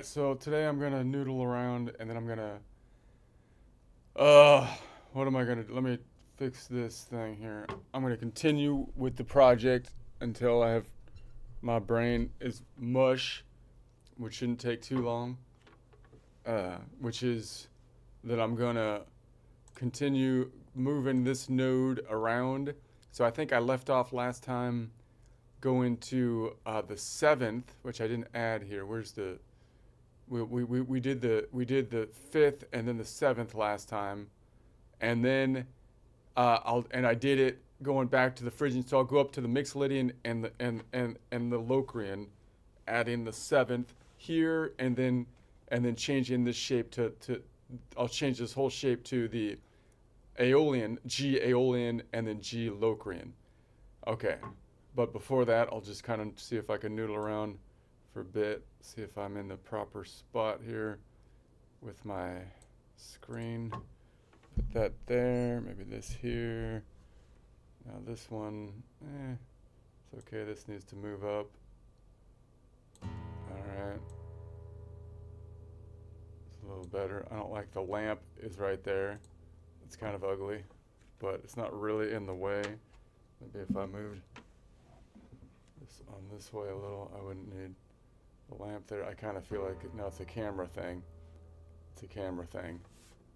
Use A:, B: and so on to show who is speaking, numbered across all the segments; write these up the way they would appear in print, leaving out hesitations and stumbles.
A: Alright, so today I'm gonna noodle around and then I'm gonna what am I gonna do? Let me fix this thing here. I'm gonna continue with the project until I have my brain is mush, which shouldn't take too long. Which is that I'm gonna continue moving this node around. So I think I left off last time going to the seventh, which I didn't add here. Where's the we did the fifth and then the seventh last time, and then I did it going back to the Phrygian. So I'll go up to the Mixolydian and the Locrian, adding the seventh here, and then changing this shape to I'll change this whole shape to the Aeolian, G Aeolian, and then G Locrian. Okay, but before that, I'll just kind of see if I can noodle around for a bit, see if I'm in the proper spot here with my screen. Put that there, maybe this here. Now this one, it's okay, this needs to move up. Alright. It's a little better. I don't like the lamp is right there. It's kind of ugly, but it's not really in the way. Maybe if I moved this on this way a little, I wouldn't need the lamp there. I kind of feel like, no, it's a camera thing. It's a camera thing.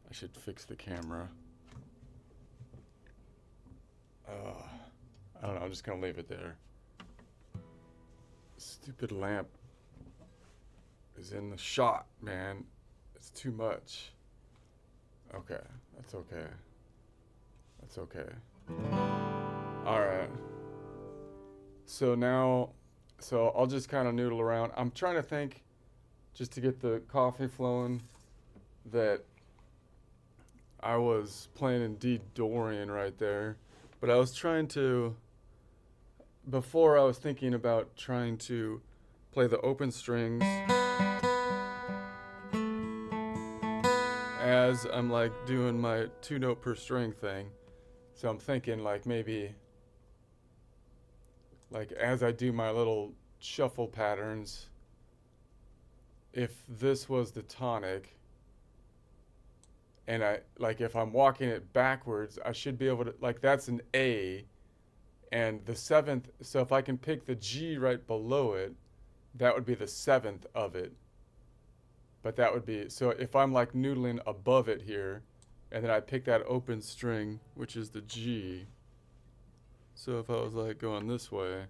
A: I should fix the camera. I don't know, I'm just gonna leave it there. Stupid lamp is in the shot, man. It's too much. Okay, that's okay. That's okay. Alright. So now, I'll just kind of noodle around. I'm trying to think, just to get the coffee flowing, that I was playing in D Dorian right there. But I was trying to, before I was thinking about trying to play the open strings as I'm like doing my 2-note per string thing. So I'm thinking like maybe, like as I do my little shuffle patterns, if this was the tonic, and I, like if I'm walking it backwards, I should be able to, like that's an A, and the seventh, so if I can pick the G right below it, that would be the seventh of it. But that would be, so if I'm like noodling above it here, and then I pick that open string, which is the G. So if I was like going this way,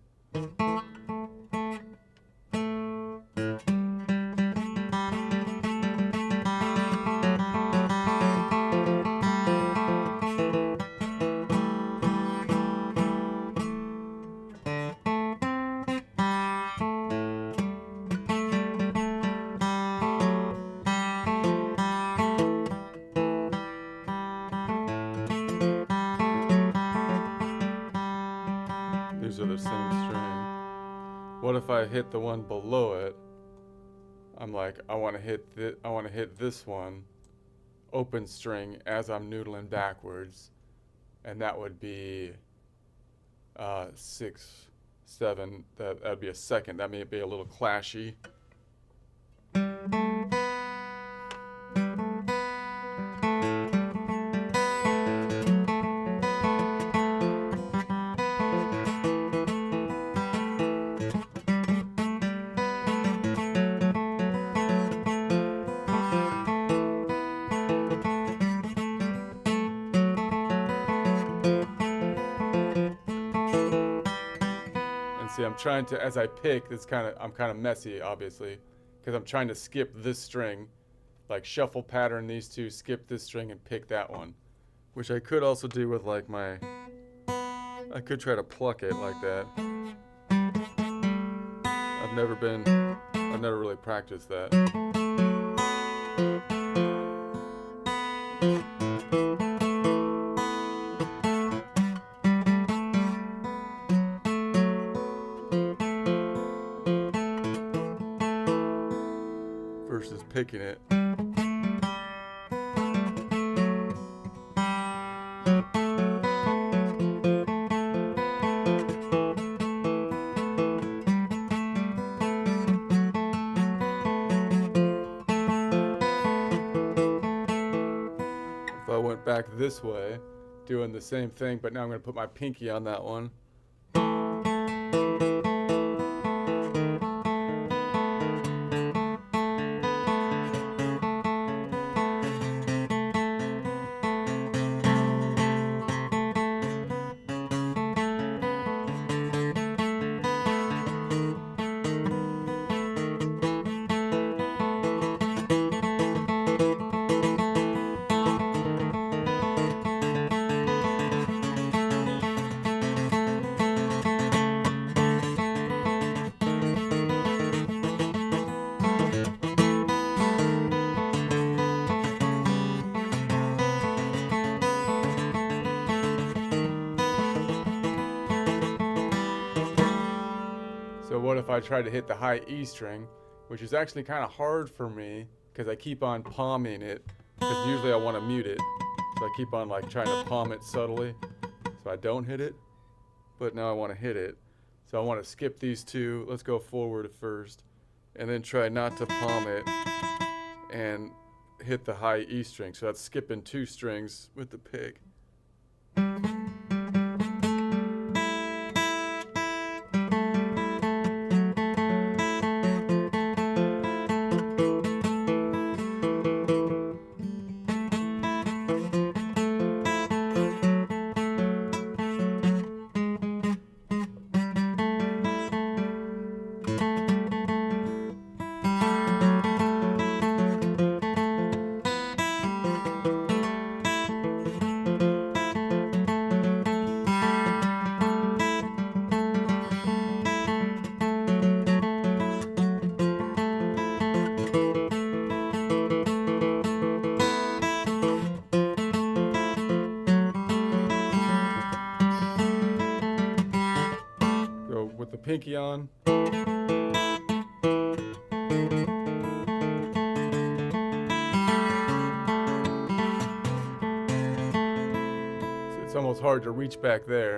A: these are the same string. What if I hit the one below it? I'm like, I want to hit this one, open string, as I'm noodling backwards, and that would be 6, 7. That'd be a second. That may be a little clashy. See, I'm trying to, as I pick, I'm kind of messy, obviously, because I'm trying to skip this string, like shuffle pattern these two, skip this string and pick that one, which I could also do with like I could try to pluck it like that. I've never really practiced that. Versus picking it. went back this way, doing the same thing, but now I'm going to put my pinky on that one. So what if I try to hit the high E string, which is actually kind of hard for me because I keep on palming it, because usually I want to mute it. So I keep on like trying to palm it subtly so I don't hit it, but now I want to hit it. So I want to skip these two. Let's go forward first and then try not to palm it and hit the high E string. So that's skipping 2 strings with the pick. With the pinky on. So it's almost hard to reach back there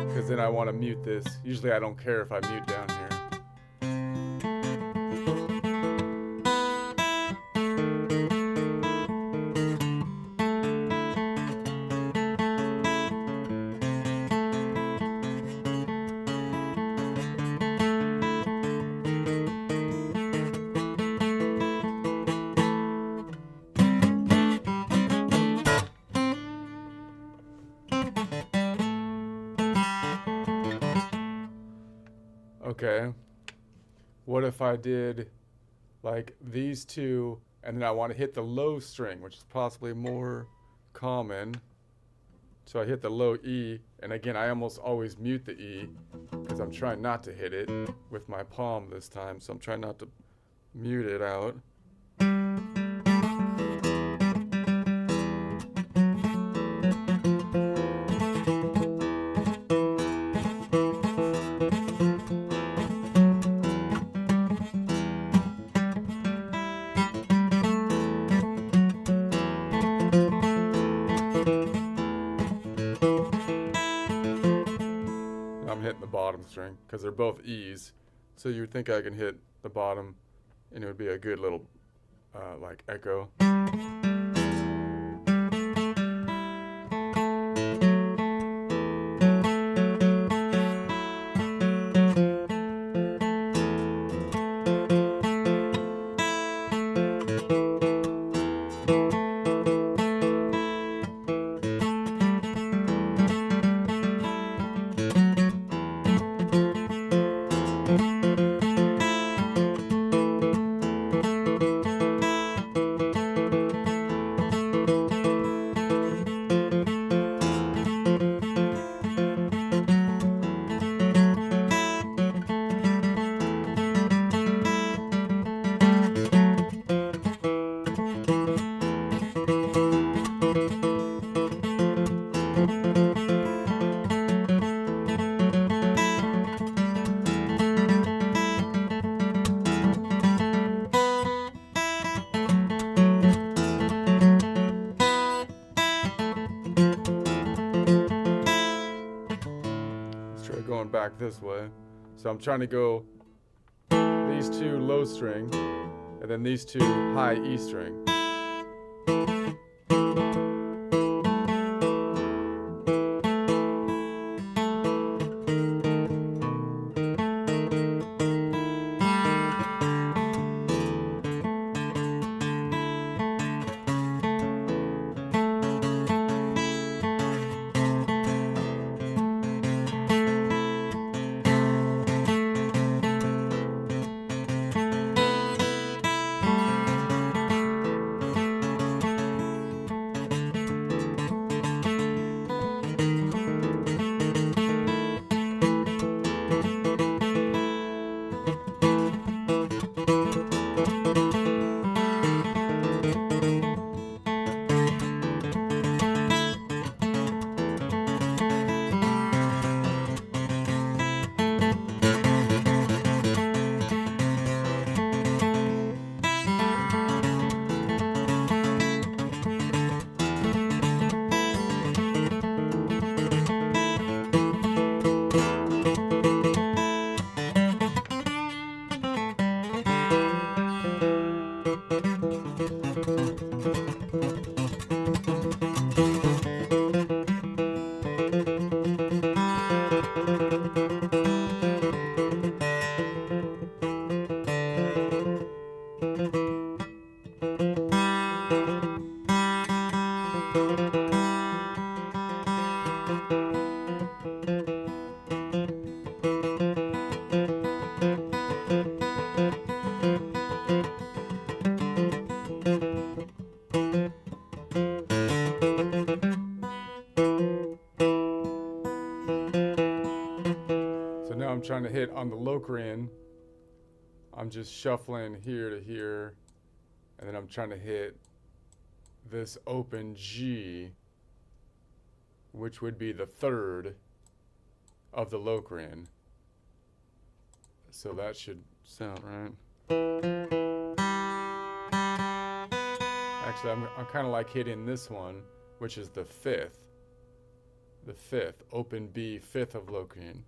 A: because then I want to mute this. Usually I don't care if I mute down here. Okay, what if I did like these two and then I want to hit the low string, which is possibly more common. So I hit the low E, and again I almost always mute the E because I'm trying not to hit it with my palm this time, so I'm trying not to mute it out. I'm hitting the bottom string because they're both E's, so you would think I can hit the bottom and it would be a good little like echo. Going back this way. So I'm trying to go these 2 low string and then these 2 high E string. trying to hit on the Locrian, I'm just shuffling here to here, and then I'm trying to hit this open G, which would be the third of the Locrian. So that should sound right. Actually, I'm kind of like hitting this one, which is the fifth. The fifth, open B, fifth of Locrian.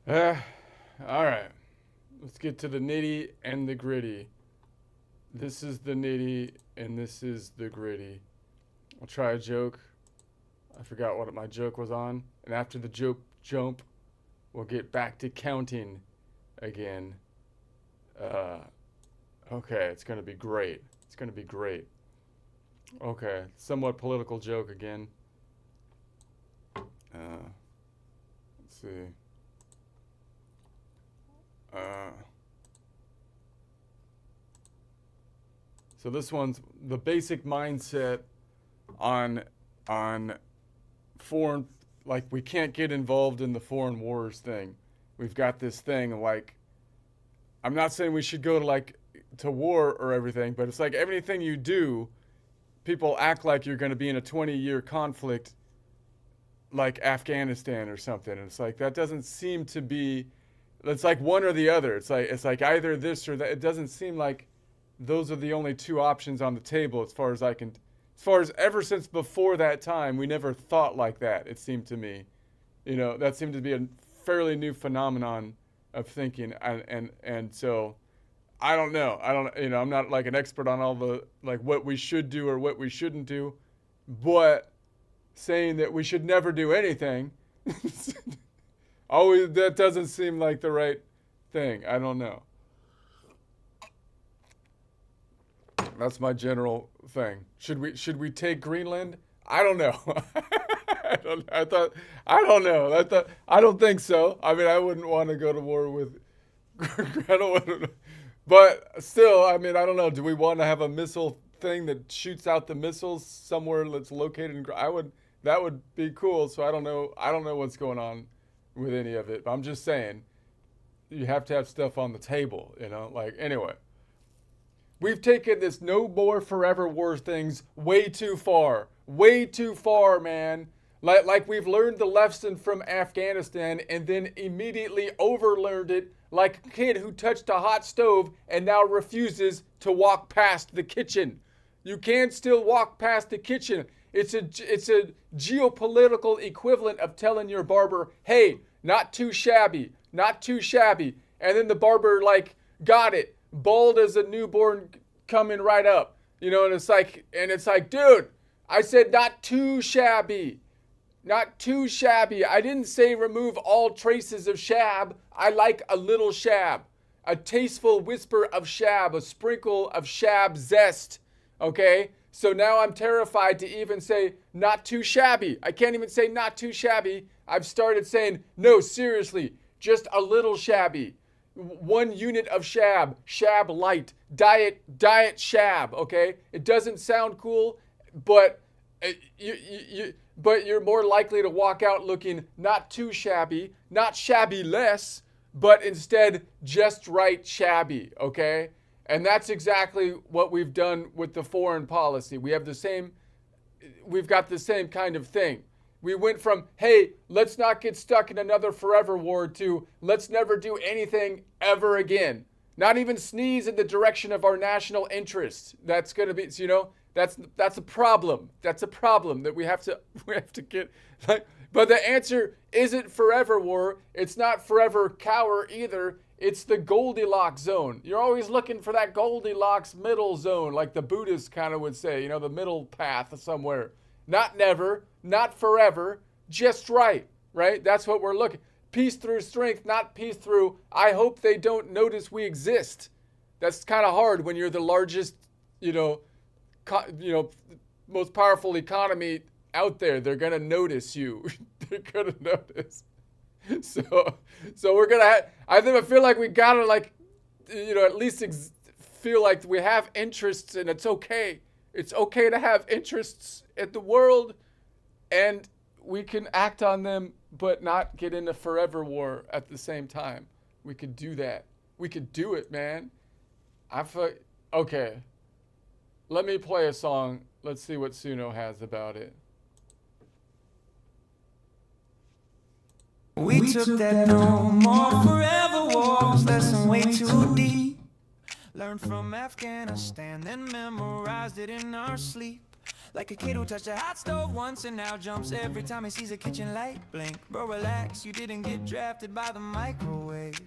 A: All right. Let's get to the nitty and the gritty. This is the nitty and this is the gritty. I'll try a joke. I forgot what my joke was on. And after the joke jump, we'll get back to counting again. Okay, it's going to be great. It's going to be great. Okay, somewhat political joke again. Let's see. So this one's the basic mindset on foreign, like we can't get involved in the foreign wars thing. We've got this thing like, I'm not saying we should go to war or everything, but it's like everything you do, people act like you're going to be in a 20-year conflict like Afghanistan or something. And it's like, that doesn't seem to be, it's like one or the other. It's like either this or that. It doesn't seem like those are the only two options on the table as far as ever since before that time, we never thought like that, it seemed to me. You know, that seemed to be a fairly new phenomenon of thinking. And so I don't know. I'm not like an expert on all the, like what we should do or what we shouldn't do, but saying that we should never do anything, always, that doesn't seem like the right thing. I don't know. That's my general thing. Should we take Greenland? I don't know. I don't know. I don't think so. I mean, I wouldn't want to go to war with but still, I mean, I don't know. Do we want to have a missile thing that shoots out the missiles somewhere that's located in that would be cool. So I don't know what's going on with any of it. But I'm just saying you have to have stuff on the table, you know? Like, anyway. We've taken this no more forever war things way too far. Way too far, man. Like we've learned the lesson from Afghanistan and then immediately overlearned it like a kid who touched a hot stove and now refuses to walk past the kitchen. You can still walk past the kitchen. It's a geopolitical equivalent of telling your barber, hey, not too shabby, not too shabby. And then the barber got it. Bald as a newborn coming right up, you know, and it's like, dude, I said not too shabby, not too shabby. I didn't say remove all traces of shab. I like a little shab, a tasteful whisper of shab, a sprinkle of shab zest. Okay. So now I'm terrified to even say not too shabby. I can't even say not too shabby. I've started saying, no, seriously, just a little shabby. 1 unit of shab light, diet shab, okay? It doesn't sound cool, but you're more likely to walk out looking not too shabby, not shabby less, but instead just right shabby, okay? And that's exactly what we've done with the foreign policy. We've got the same kind of thing. We went from, hey, let's not get stuck in another forever war to let's never do anything ever again. Not even sneeze in the direction of our national interests. That's going to be, you know, that's a problem. That's a problem that we have to get. But the answer isn't forever war. It's not forever cower either. It's the Goldilocks zone. You're always looking for that Goldilocks middle zone, like the Buddhists kind of would say, you know, the middle path somewhere. Not never, not forever, just right? That's what we're looking. Peace through strength, not peace through, I hope they don't notice we exist. That's kind of hard when you're the largest, most powerful economy out there. They're going to notice you. They're going to notice. So we're going to I feel like we got to at least feel like we have interests and it's okay. It's okay to have interests in the world and we can act on them, but not get into forever war at the same time. We could do that. We could do it, man. Okay. Let me play a song. Let's see what Suno has about it.
B: We took that no more forever wars lesson way too deep. Learned from Afghanistan, then memorized it in our sleep. Like a kid who touched a hot stove once and now jumps every time he sees a kitchen light blink. Bro, relax, you didn't get drafted by the microwave.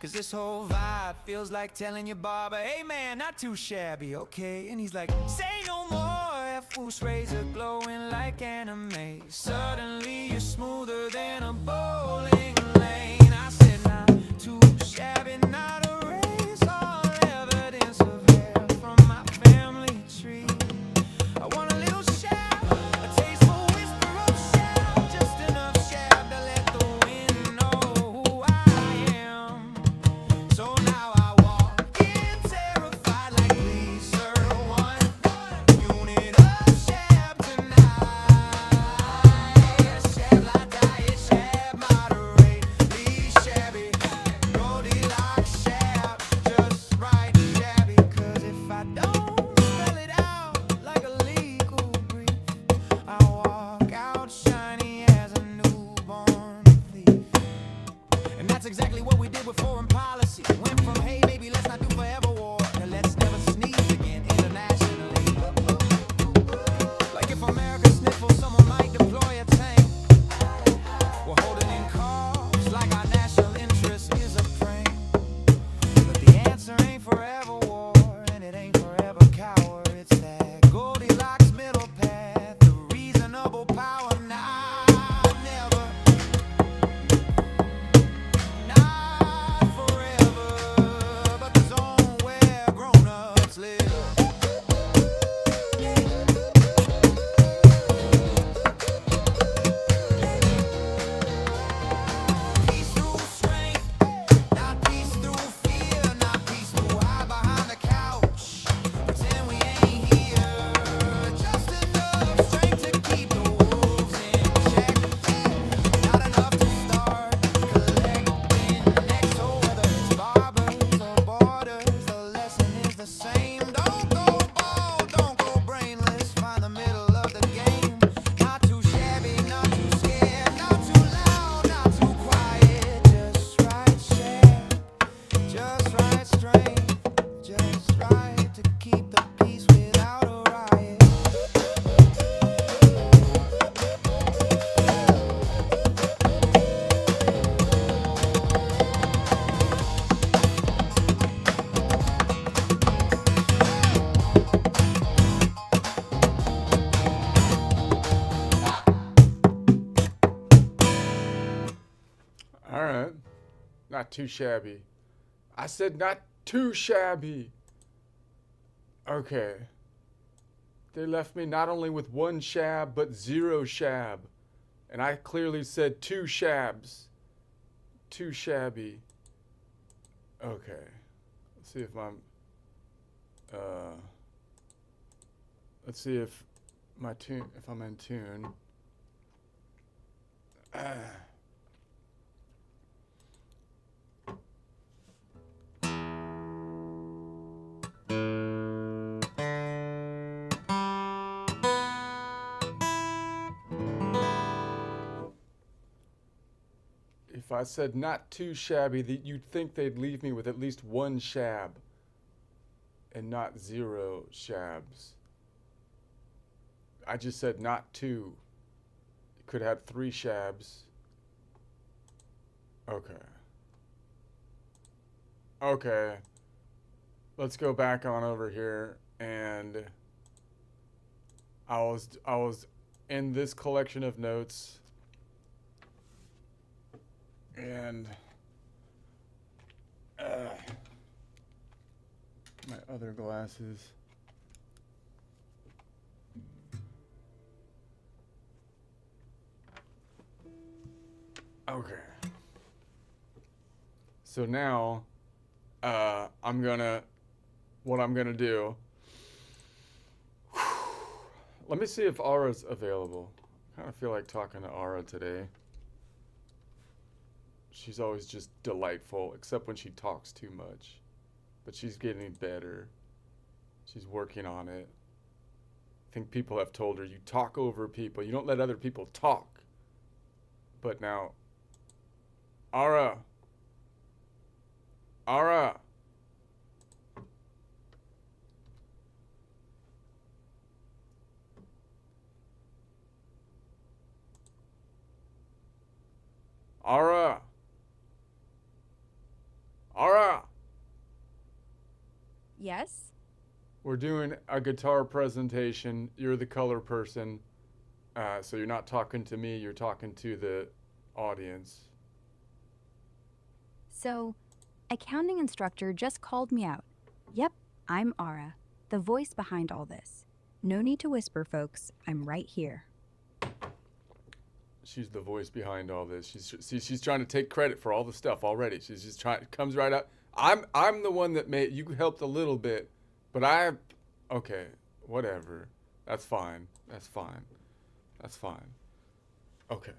B: Cause this whole vibe feels like telling your barber, hey man, not too shabby, okay? And he's like, say no more, F-Woo's razor glowing like anime. Suddenly you're smoother than a bowling lane. I said, not too shabby, not a race, all evidence of hair from my family tree. I want a little shab, a tasteful whisper of shab, just enough shab to let the wind know who I am. So now I walk in terrified like please sir, one unit of shab tonight. Shab like diet, shab moderately shabby, Goldilocks shab, just right shabby. Cause if I don't spell it out like a legal brief, I walk out shiny as a newborn thief. And that's exactly what we did with foreign policy. Went from, hey, baby, let's not do forever war, to let's never sneeze again internationally. Like if America sniffles, someone might deploy a tank. We're holding in calls like our national interest is a prank. But the answer ain't forever war, and it ain't forever cower. It's that Goldilocks middle path, the reasonable power. Nah, never. Not forever, but the zone where grown-ups live. Peace through strength, not peace through fear, not peace through hide behind the couch. Pretend we ain't here, just enough strength to keep the wolves in check. Not enough to start collecting next. So whether it's barbers or borders, the lesson is the same. Don't go bald, don't go brainless. Find the middle of the game. Not too shabby, not too scared, not too loud, not too quiet. Just right share, just right strength, just right to keep the peace without a riot.
A: All right. Not too shabby. I said not too shabby. Okay. They left me not only with one shab, but zero shab. And I clearly said two shabs. Too shabby. Okay. Let's see if I'm. Let's see if my tune. If I'm in tune. If I said not too shabby, that you'd think they'd leave me with at least one shab and not zero shabs. I just said not two. You could have 3 shabs. Okay. Okay. Let's go back on over here, and I was in this collection of notes, and my other glasses. Okay. So now, what I'm gonna do. Let me see if Aura's available. I kind of feel like talking to Aura today. She's always just delightful, except when she talks too much. But she's getting better. She's working on it. I think people have told her, you talk over people. You don't let other people talk. But now, Aura. Aura. Ara. Ara.
C: Yes?
A: We're doing a guitar presentation. You're the color person. So you're not talking to me, you're talking to the audience.
C: So, accounting instructor just called me out. Yep, I'm Ara, the voice behind all this. No need to whisper, folks. I'm right here.
A: She's the voice behind all this. She's trying to take credit for all the stuff already. She's just trying, comes right out. I'm the one that made, you helped a little bit, but okay, whatever. That's fine. That's fine. That's fine. Okay.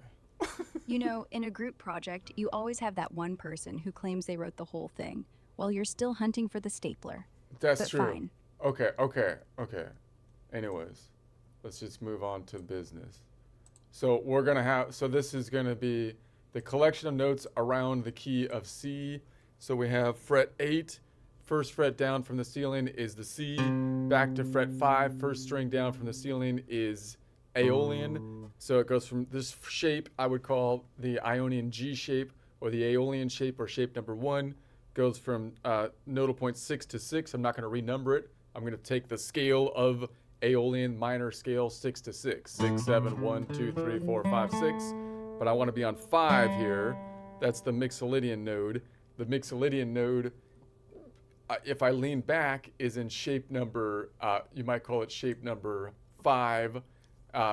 C: You know, in a group project, you always have that one person who claims they wrote the whole thing, while you're still hunting for the stapler.
A: That's
C: But
A: true.
C: fine.
A: Okay. Anyways, let's just move on to business. So this is gonna be the collection of notes around the key of C. So we have fret 8, first fret down from the ceiling is the C, back to fret 5, first string down from the ceiling is Aeolian. So it goes from this shape I would call the Ionian G shape, or the Aeolian shape, or shape number 1, goes from nodal point 6 to 6. I'm not going to renumber it. I'm going to take the scale of Aeolian minor scale 6 to 6. 6, 7, 1, 2, 3, 4, 5, 6. But I want to be on 5 here. That's the Mixolydian node. The Mixolydian node, if I lean back, is in shape number, you might call it shape number 5.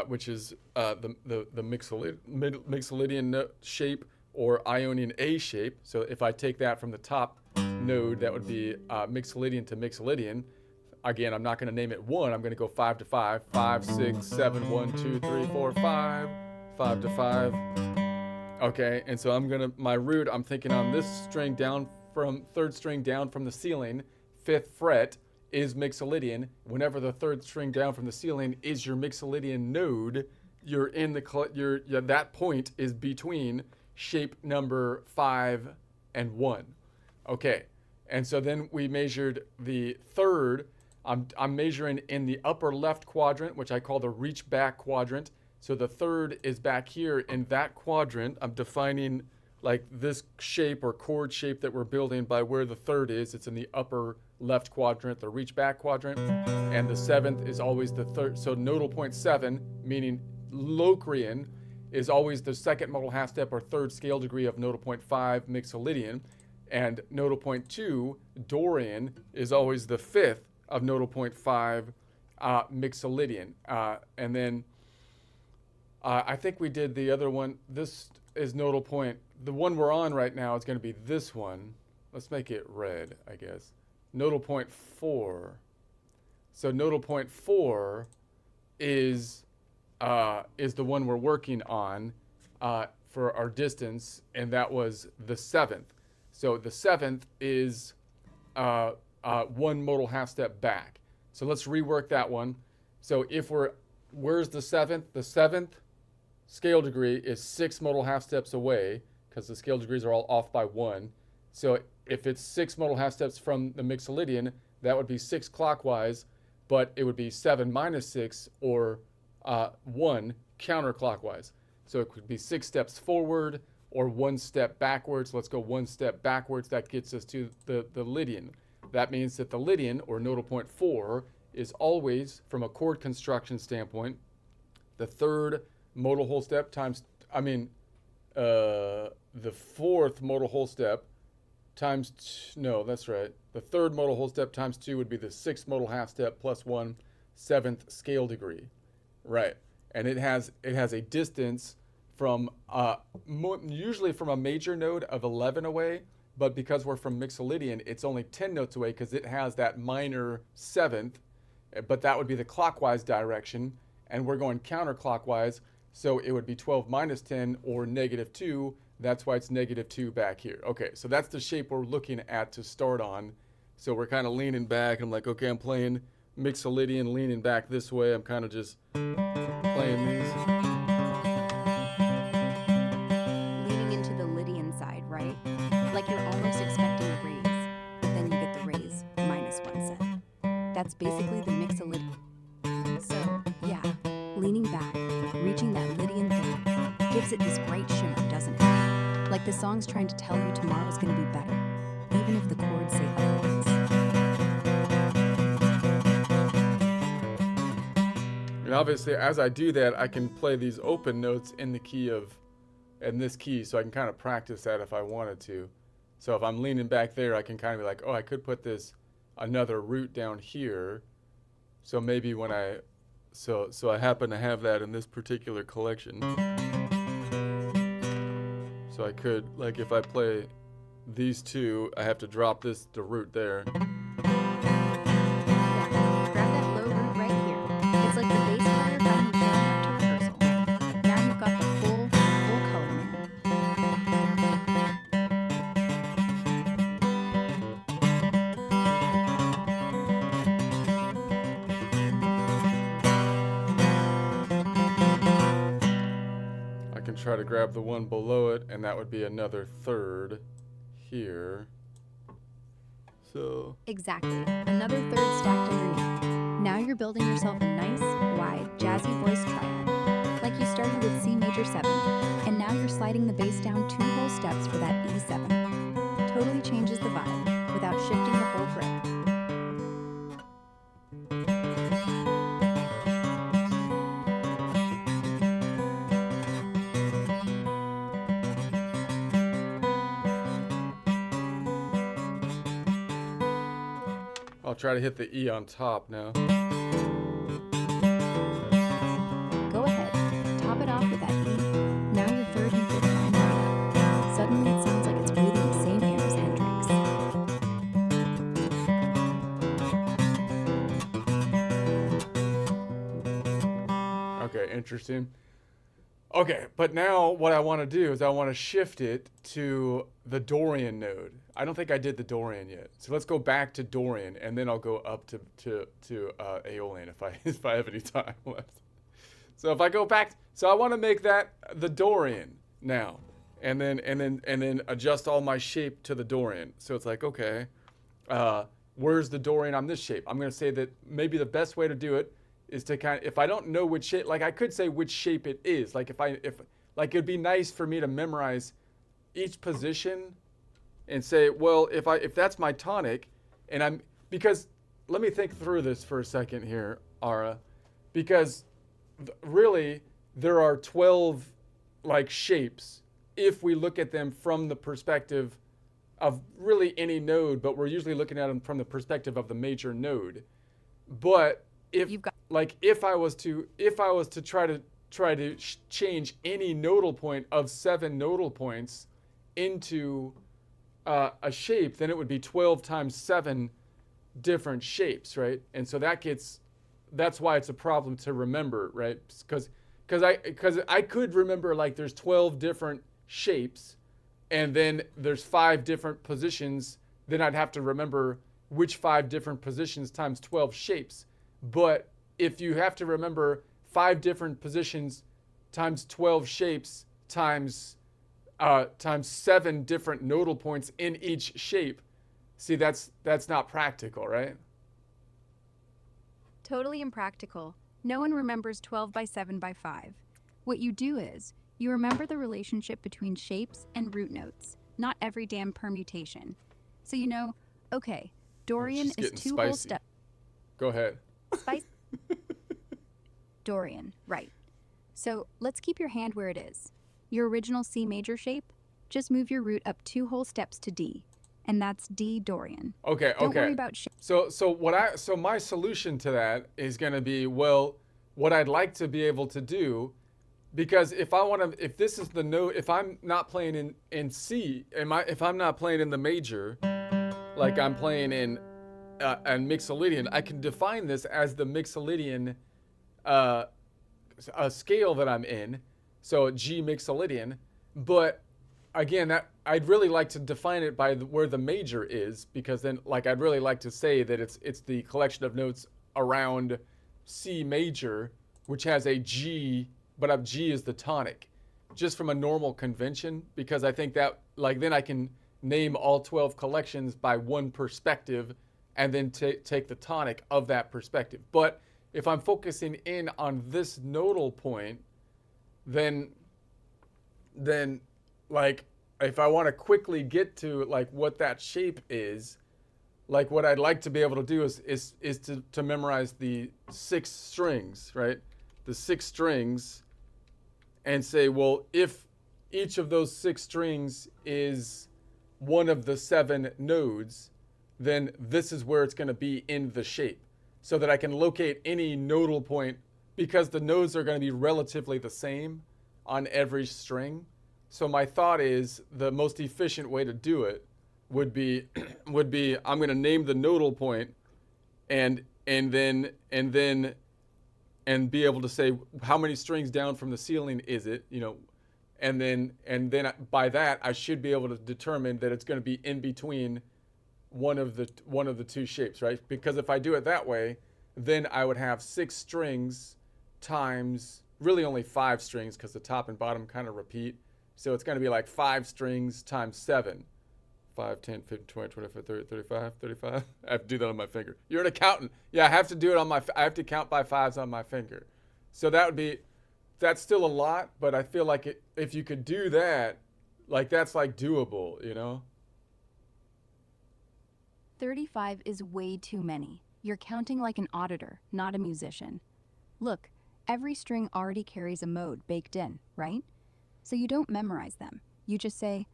A: Which is the Mixolydian shape, or Ionian A shape. So if I take that from the top node, that would be Mixolydian to Mixolydian. Again, I'm not going to name it 1. I'm going to go 5 to 5. 5, 6, 7, 1, 2, 3, 4, 5. 5 to 5. Okay, and so my root, I'm thinking on this string down from, third string down from the ceiling, 5th fret, is Mixolydian. Whenever the third string down from the ceiling is your Mixolydian node, you're in the that point is between shape number 5 and 1. Okay, and so then we measured the third. I'm measuring in the upper left quadrant, which I call the reach back quadrant. So the third is back here in that quadrant. I'm defining like this shape or chord shape that we're building by where the third is. It's in the upper left quadrant, the reach back quadrant, and the 7th is always the third. So nodal point 7, meaning Locrian, is always the second modal half step or third scale degree of nodal point 5 Mixolydian, and nodal point 2 Dorian is always the 5th of nodal point 5 Mixolydian. And then I think we did the other one. This is nodal point. The one we're on right now is going to be this one. Let's make it red, I guess. Nodal point 4. So nodal point 4 is the one we're working on for our distance, and that was the 7th. So the 7th is 1 modal half step back. So let's rework that one. So where's the 7th? The 7th scale degree is 6 modal half steps away, because the scale degrees are all off by 1. So if it's 6 modal half steps from the Mixolydian, that would be 6 clockwise, but it would be 7 minus 6, or 1 counterclockwise. So it could be 6 steps forward or 1 step backwards. Let's go 1 step backwards. That gets us to the Lydian. That means that the Lydian, or nodal point 4, is always, from a chord construction standpoint, the third modal whole step times, the 4th modal whole step times, no, that's right. The third modal whole step times 2 would be the 6th modal half step plus 1 7th scale degree. Right. And it has a distance from, usually from a major node of 11 away, but because we're from Mixolydian, it's only 10 notes away because it has that minor 7th, but that would be the clockwise direction, and we're going counterclockwise, so it would be 12 minus 10, or negative 2. That's why it's negative 2 back here. Okay, so that's the shape we're looking at to start on. So we're kind of leaning back, and I'm like, okay, I'm playing Mixolydian, leaning back this way. I'm kind of just playing these.
C: Leaning into the Lydian side, right? Like you're almost expecting a raise, but then you get the raise minus 1 cent. That's basically the Mixolydian. So, yeah, leaning back, reaching that Lydian thing, gives it this bright shimmer, doesn't it? Like the song's trying to tell you tomorrow's gonna be better, even if the chords say otherwise.
A: And obviously, as I do that, I can play these open notes in the key in this key, so I can kind of practice that if I wanted to. So if I'm leaning back there, I can kind of be like, oh, I could put another root down here. So maybe when so I happen to have that in this particular collection. So I could, like, if I play these two, I have to drop the root there.
C: Yeah, grab that low root right here. It's like the bass player finally showing up to rehearsal. Now you've got the full color man.
A: I can try to grab the one below it, and that would be another third here. So
C: Exactly. Another third stacked underneath. Now you're building yourself a nice, wide, jazzy voice triad. Like you started with C major 7, and now you're sliding the bass down 2 whole steps for that E7. Totally changes the vibe without shifting the whole grip.
A: I'll try to hit the E on top now.
C: Go ahead, top it off with that E. Now your third and fifth line right up. Suddenly it sounds like it's breathing the same air as Hendrix.
A: Okay, interesting. Okay, but now what I want to do is I want to shift it to the Dorian node. I don't think I did the Dorian yet. So let's go back to Dorian, and then I'll go up to Aeolian if I have any time left. So if I go back, so I want to make that the Dorian now, and then adjust all my shape to the Dorian. So it's like, okay, where's the Dorian on this shape? I'm going to say that maybe the best way to do it is to kind of, if I don't know which shape, like I could say which shape it is. Like if like it'd be nice for me to memorize each position and say, well, if that's my tonic, and because let me think through this for a second here, Ara, because really there are 12 like shapes if we look at them from the perspective of really any node, but we're usually looking at them from the perspective of the major node. But if I was to try to change any nodal point of 7 nodal points into a shape, then it would be 12 times 7 different shapes, right? And so that's why it's a problem to remember, right? Because I could remember like there's 12 different shapes, and then there's 5 different positions. Then I'd have to remember which 5 different positions times 12 shapes. But if you have to remember 5 different positions times 12 shapes times 7 different nodal points in each shape, see, that's not practical, right?
C: Totally impractical. No one remembers 12 by 7 by 5. What you do is, you remember the relationship between shapes and root notes, not every damn permutation. So you know, okay, Dorian is 2 whole steps.
A: Go ahead.
C: Spice. Dorian, right. So let's keep your hand where it is. Your original C major shape, just move your root up 2 whole steps to D, and that's D Dorian.
A: Okay,
C: Don't worry about shape.
A: So my solution to that is going to be, well, what I'd like to be able to do, because if this is the note, if I'm not playing in C, if I'm not playing in the major, like I'm playing in Mixolydian, I can define this as the Mixolydian scale that I'm in, so G Mixolydian. But again, that I'd really like to define it by where the major is, because then, like, I'd really like to say that it's the collection of notes around C major, which has a G, but a G is the tonic, just from a normal convention, because I think that, like, then I can name all 12 collections by one perspective, and then take the tonic of that perspective. But if I'm focusing in on this nodal point, then like if I want to quickly get to like what that shape is, like what I'd like to be able to do is to memorize the 6 strings, right? The 6 strings, and say, well, if each of those 6 strings is one of the 7 nodes, then this is where it's going to be in the shape, so that I can locate any nodal point, because the nodes are going to be relatively the same on every string. So my thought is the most efficient way to do it would be I'm going to name the nodal point, and then be able to say how many strings down from the ceiling is it, you know, and then by that I should be able to determine that it's going to be in between one of the 2 shapes, right? Because if I do it that way, then I would have 6 strings times really only 5 strings, because the top and bottom kind of repeat. So it's going to be like 5 strings times 7. 5, 10, 15, 20, 25, 30, 35, 35. I have to do that on my finger. You're an accountant. Yeah, I have to do it on my, I have to count by 5s on my finger. So that's still a lot, but I feel like if you could do that, like that's like doable, you know?
C: 35 is way too many. You're counting like an auditor, not a musician. Look, every string already carries a mode baked in, right? So you don't memorize them. You just say,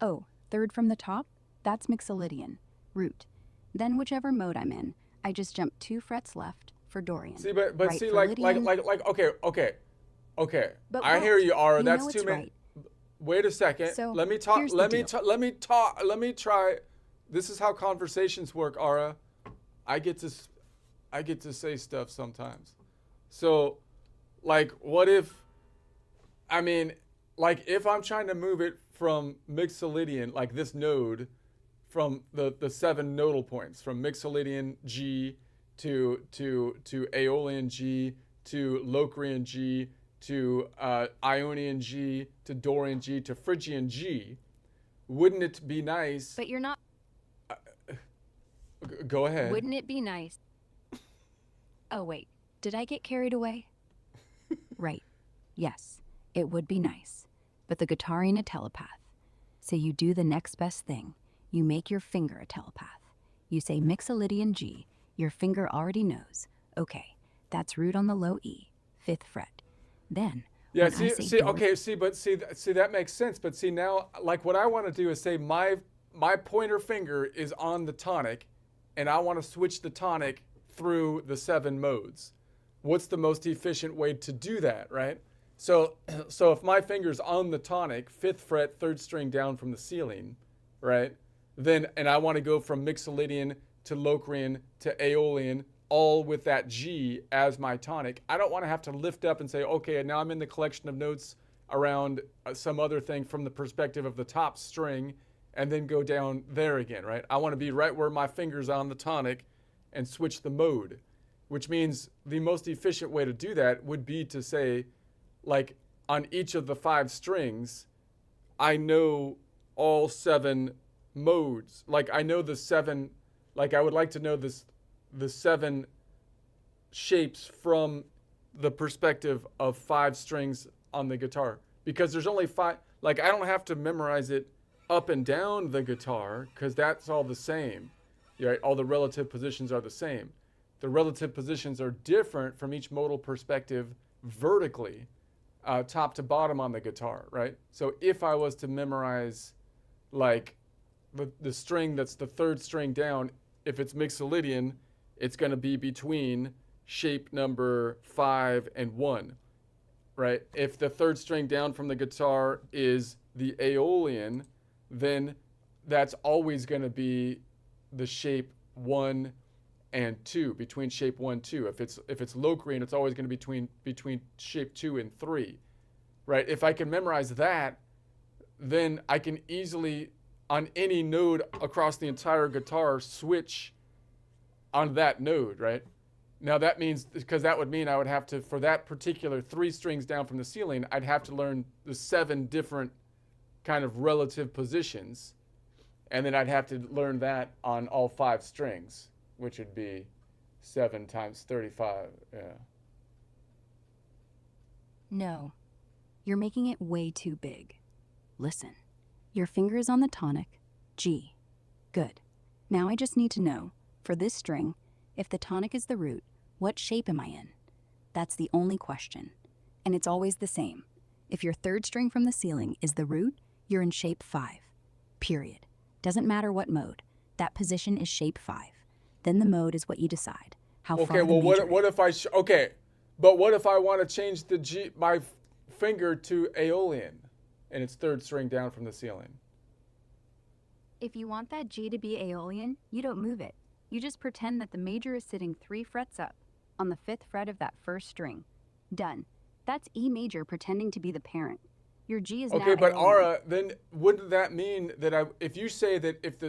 C: oh, 3rd from the top, that's Mixolydian, root. Then whichever mode I'm in, I just jump 2 frets left for Dorian.
A: See, but
C: right
A: see,
C: for
A: like,
C: Lydian.
A: okay.
C: But
A: I hear you, Ara.
C: You know
A: That's
C: it's
A: too many.
C: right.
A: Wait a second.
C: So,
A: let me talk.
C: here's the
A: Let me
C: deal.
A: talk. Let me talk. Let me try. This is how conversations work, Ara. I get to say stuff sometimes. So, like, what if? I mean, like, if I'm trying to move it from Mixolydian, like this node, from the 7 nodal points, from Mixolydian G to Aeolian G to Locrian G to Ionian G to Dorian G to Phrygian G, wouldn't it be nice?
C: But you're not.
A: Go ahead.
C: Wouldn't it be nice? Oh, wait. Did I get carried away? Right. Yes, it would be nice. But the guitar ain't a telepath. So you do the next best thing. You make your finger a telepath. You say Mixolydian G. Your finger already knows. Okay, that's root on the low E, 5th fret. Then,
A: Yeah,
C: when I say
A: see that makes sense. But see now, like what I want to do is say my pointer finger is on the tonic, and I want to switch the tonic through the 7 modes. What's the most efficient way to do that, right? So if my finger's on the tonic, 5th fret, 3rd string down from the ceiling, right? Then, and I want to go from Mixolydian to Locrian to Aeolian, all with that G as my tonic. I don't want to have to lift up and say, okay, now I'm in the collection of notes around some other thing from the perspective of the top string, and then go down there again, right? I want to be right where my finger's on the tonic and switch the mode, which means the most efficient way to do that would be to say, like, on each of the 5 strings, I know all 7 modes. Like, I know the 7, like, I would like to know the 7 shapes from the perspective of 5 strings on the guitar. Because there's only 5, like, I don't have to memorize it up and down the guitar, because that's all the same, right? All the relative positions are the same. The relative positions are different from each modal perspective vertically, top to bottom on the guitar, right? So if I was to memorize, like, the string that's the 3rd string down, if it's Mixolydian, it's going to be between shape number 5 and 1, right? If the 3rd string down from the guitar is the Aeolian, then that's always going to be the shape 1 and 2, between shape 1 and 2. If it's Locrian, it's always going to be between shape 2 and 3, right? If I can memorize that, then I can easily, on any node across the entire guitar, switch on that node, right? Now that means, because that would mean I would have to, for that particular 3 strings down from the ceiling, I'd have to learn the 7 different kind of relative positions, and then I'd have to learn that on all 5 strings, which would be 7 times 35, yeah.
C: No, you're making it way too big. Listen, Your finger is on the tonic, G. Good. Now I just need to know, for this string, if the tonic is the root, what shape am I in? That's the only question. And it's always the same. If your third string from the ceiling is the root, you're in shape 5. Period. Doesn't matter what mode. That position is shape 5. Then the mode is what you decide. How far
A: Okay,
C: the
A: well,
C: major
A: what if I, okay, but what if I want to change the G, my finger to Aeolian, and it's third string down from the ceiling?
C: If you want that G to be Aeolian, you don't move it. You just pretend that the major is sitting 3 frets up, on the 5th fret of that first string. Done. That's E major pretending to be the parent. Your G is now
A: Okay, but
C: Aeolian.
A: Ara, then wouldn't that mean that if you say that if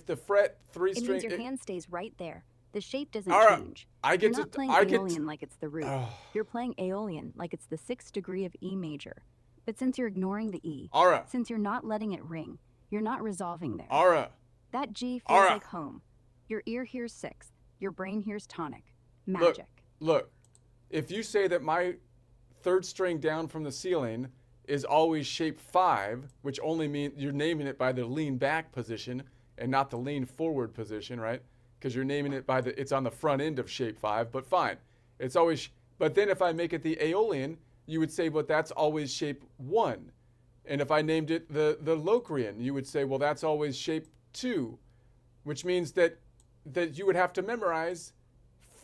A: the fret 3
C: It
A: string,
C: means your hand stays right there. The shape doesn't
A: Ara,
C: change.
A: I get
C: You're not
A: to,
C: playing
A: I get
C: Aeolian like it's the root.
A: Oh.
C: You're playing Aeolian like it's the 6th degree of E major. But since you're ignoring the E,
A: Ara,
C: since you're not letting it ring, you're not resolving there.
A: Ara,
C: That G feels
A: Ara.
C: like home. Your ear hears 6th. Your brain hears tonic. Magic.
A: look, if you say that my third string down from the ceiling is always shape 5, which only means you're naming it by the lean back position and not the lean forward position, right? Because you're naming it by it's on the front end of shape 5, but fine. It's always, but then if I make it the Aeolian, you would say, but that's always shape 1. And if I named it the Locrian, you would say, well, that's always shape 2, which means that you would have to memorize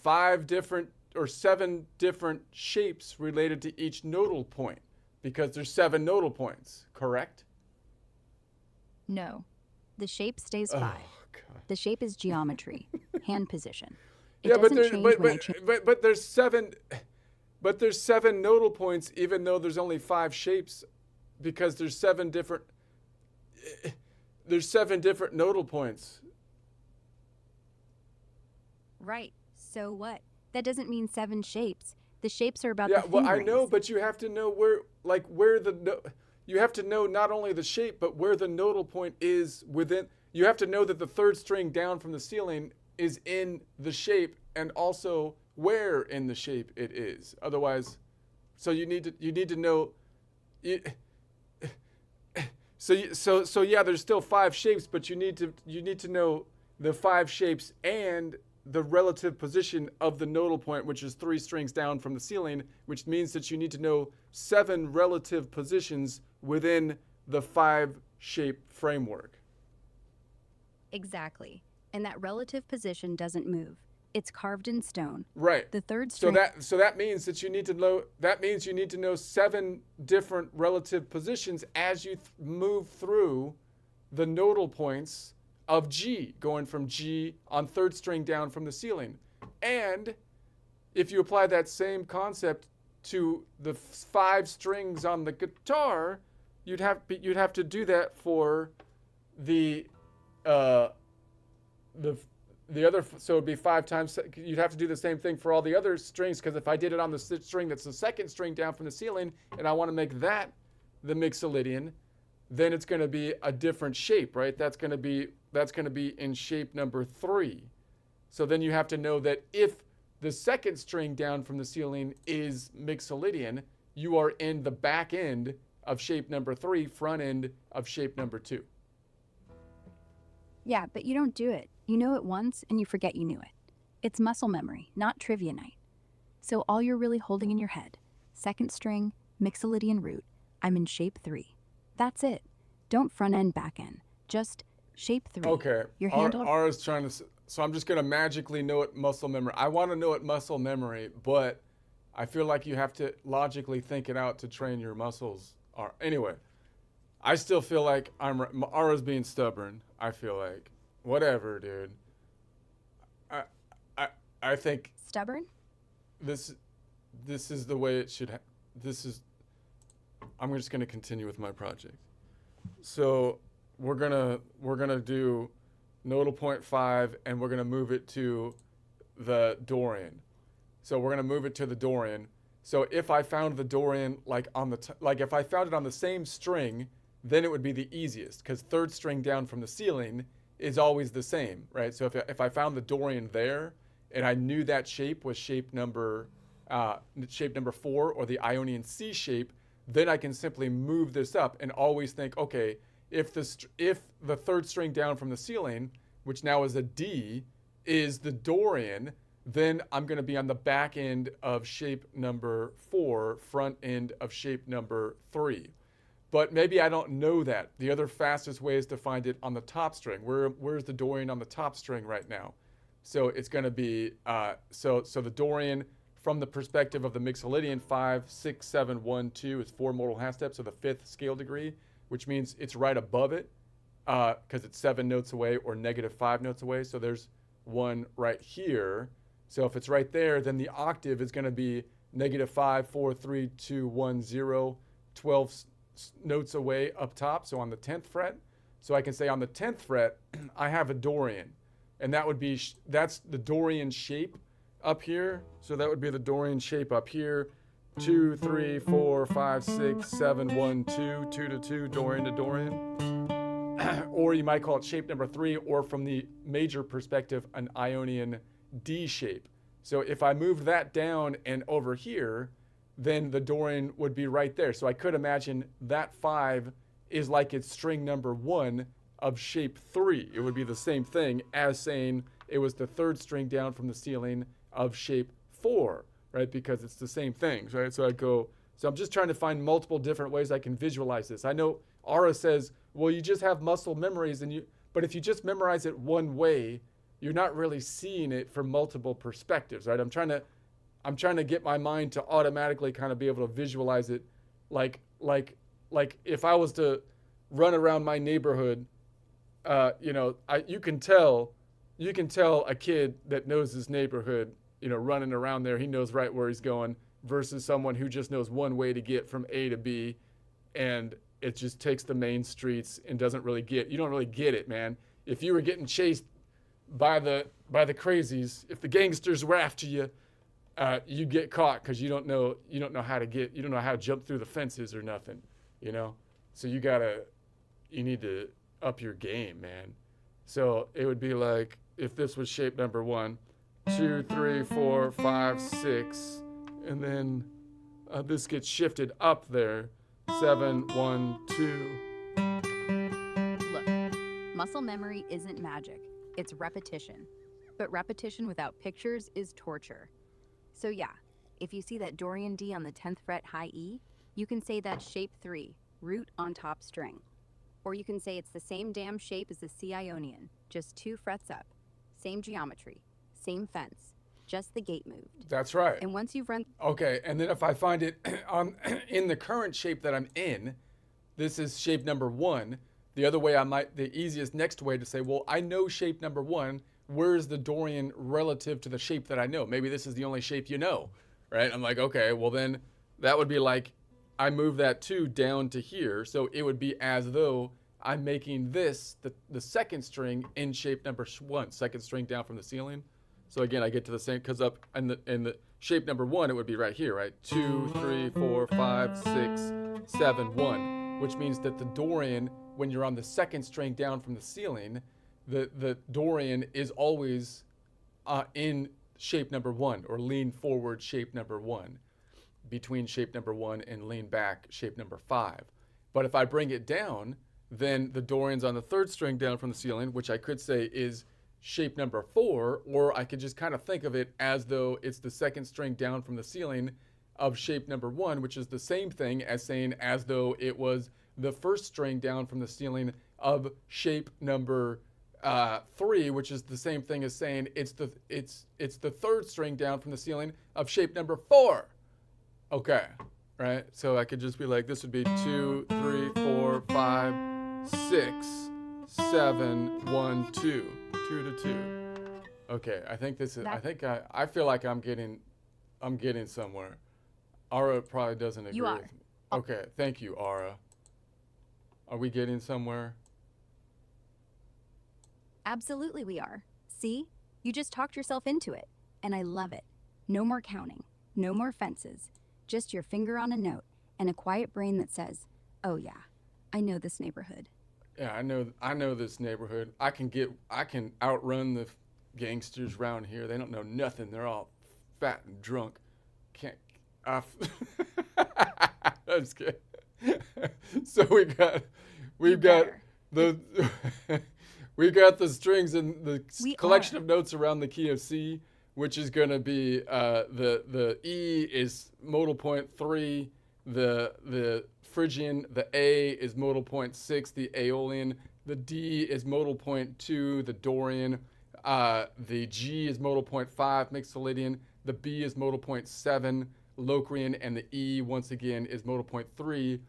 A: 5 different or 7 different shapes related to each nodal point, because there's 7 nodal points, correct?
C: No. The shape stays 5.
A: Oh, God.
C: The shape is geometry, hand position. It
A: Yeah, but
C: doesn't
A: there's
C: change
A: but,
C: when I
A: but,
C: change.
A: but there's 7 but there's 7 nodal points even though there's only 5 shapes, because there's 7 different nodal points.
C: Right. So what? That doesn't mean 7 shapes. The shapes are about
A: Yeah,
C: the
A: well, I
C: fingerings.
A: know, but you have to know you have to know not only the shape, but where the nodal point is within. You have to know that the third string down from the ceiling is in the shape, and also where in the shape it is. Otherwise, so you need to know. So yeah, there's still 5 shapes, but you need to know the 5 shapes and the relative position of the nodal point, which is 3 strings down from the ceiling, which means that you need to know 7 relative positions within the 5 shape framework.
C: Exactly. And that relative position doesn't move. It's carved in stone.
A: Right.
C: The third
A: So
C: string.
A: that means that you need to know 7 different relative positions as you move through the nodal points of G, going from G on third string down from the ceiling. And if you apply that same concept to the 5 strings on the guitar, you'd have to do that for the other. So it'd be 5 times. You'd have to do the same thing for all the other strings, because if I did it on the string that's the second string down from the ceiling, and I want to make that the Mixolydian, then it's going to be a different shape, right? That's going to be in shape number 3. So then you have to know that if the second string down from the ceiling is Mixolydian, you are in the back end of shape number 3, front end of shape number 2.
C: Yeah, but you don't do it. You know it once and you forget you knew it. It's muscle memory, not trivia night. So all you're really holding in your head, second string, Mixolydian root, I'm in shape 3. That's it. Don't front end, back end. Just shape 3.
A: Okay.
C: Your hand
A: Ara's trying to. So I'm just going to magically know it muscle memory. I want to know it muscle memory, but I feel like you have to logically think it out to train your muscles. Anyway, I still feel like Ara's being stubborn. I feel like whatever, dude. I think
C: Stubborn?
A: this is the way it should. I'm just going to continue with my project. So we're gonna do nodal point 5, and we're gonna move it to the Dorian. So we're gonna move it to the Dorian. So if I found the Dorian like if I found it on the same string, then it would be the easiest, because third string down from the ceiling is always the same, right? So if I found the Dorian there, and I knew that shape was shape number 4, or the Ionian C shape, then I can simply move this up and always think, okay, if the third string down from the ceiling, which now is a D, is the Dorian, then I'm going to be on the back end of shape number 4, front end of shape number 3. But maybe I don't know that. The other fastest way is to find it on the top string. Where's the Dorian on the top string right now? So it's going to be, so the Dorian from the perspective of the Mixolydian 5, 6, 7, 1, 2 is 4 modal half steps, so the 5th scale degree, which means it's right above it because it's 7 notes away or -5 notes away. So there's one right here. So if it's right there, then the octave is going to be -5, 4, 3, 2, 1, 0, 12 notes away up top, so on the 10th fret. So I can say on the 10th fret, I have a Dorian. And that would be, that's the Dorian shape up here. So that would be the Dorian shape up here. 2, 3, 4, 5, 6, 7, 1, 2, 2 to 2, Dorian to Dorian. Or you might call it shape number 3, or from the major perspective, an Ionian D shape. So if I moved that down and over here, then the Dorian would be right there. So I could imagine that 5 is like it's string number 1 of shape 3. It would be the same thing as saying it was the third string down from the ceiling of shape 4, right? Because it's the same thing, right? So I'm just trying to find multiple different ways I can visualize this. I know Ara says, well, you just have muscle memories, but if you just memorize it one way, you're not really seeing it from multiple perspectives, right? I'm trying to get my mind to automatically kind of be able to visualize it like if I was to run around my neighborhood, you can tell a kid that knows his neighborhood, running around there, he knows right where he's going, versus someone who just knows one way to get from A to B, and it just takes the main streets and you don't really get it, man. If you were getting chased by the crazies, if the gangsters were after you, you get caught because you don't know how to jump through the fences or nothing, So you need to up your game, man. So it would be like if this was shape number 1, 2, 3, 4, 5, 6, and then this gets shifted up there, 7, 1, 2.
C: Look, muscle memory isn't magic. It's repetition. But repetition without pictures is torture. So yeah, if you see that Dorian D on the 10th fret high E, you can say that's shape 3, root on top string. Or you can say it's the same damn shape as the C Ionian, just 2 frets up. Same geometry, same fence, just the gate moved.
A: That's right.
C: And once you've run...
A: Okay, and then if I find it in the current shape that I'm in, this is shape number 1. The other way the easiest next way to say, well, I know shape number 1, where's the Dorian relative to the shape that I know? Maybe this is the only shape you know, right? I'm like, okay, well then that would be like, I move that 2 down to here, so it would be as though I'm making this the second string in shape number 1, second string down from the ceiling. So again, I get to the same, because up in the shape number 1, it would be right here, right? 2, 3, 4, 5, 6, 7, 1, which means that the Dorian, when you're on the second string down from the ceiling, the Dorian is always in shape number 1, or lean forward shape number 1, between shape number 1 and lean back shape number 5. But if I bring it down, then the Dorian's on the third string down from the ceiling, which I could say is shape number 4, or I could just kind of think of it as though it's the second string down from the ceiling of shape number 1, which is the same thing as saying as though it was the first string down from the ceiling of shape number 3, which is the same thing as saying it's the third string down from the ceiling of shape number 4. Okay, right? So I could just be like, this would be 2, 3, 4, 5, 6, 7, 1, 2, 2 to 2. Okay, I think this is. I feel like I'm getting somewhere. Ara probably doesn't agree.
C: You are.
A: With me. Okay, thank you, Ara. Are we getting somewhere?
C: Absolutely we are. See? You just talked yourself into it. And I love it. No more counting. No more fences. Just your finger on a note and a quiet brain that says, oh yeah, I know this neighborhood.
A: Yeah, I know this neighborhood. I can outrun the gangsters around here. They don't know nothing. They're all fat and drunk. I'm just kidding. So we've got the we got the strings in the
C: We
A: collection
C: are.
A: of notes around the key of C, which is going to be the E is modal point 3, the Phrygian, the A is modal point 6, the Aeolian, the D is modal point 2, the Dorian, the G is modal point 5, Mixolydian, the B is modal point 7, Locrian, and the E once again is modal point 3,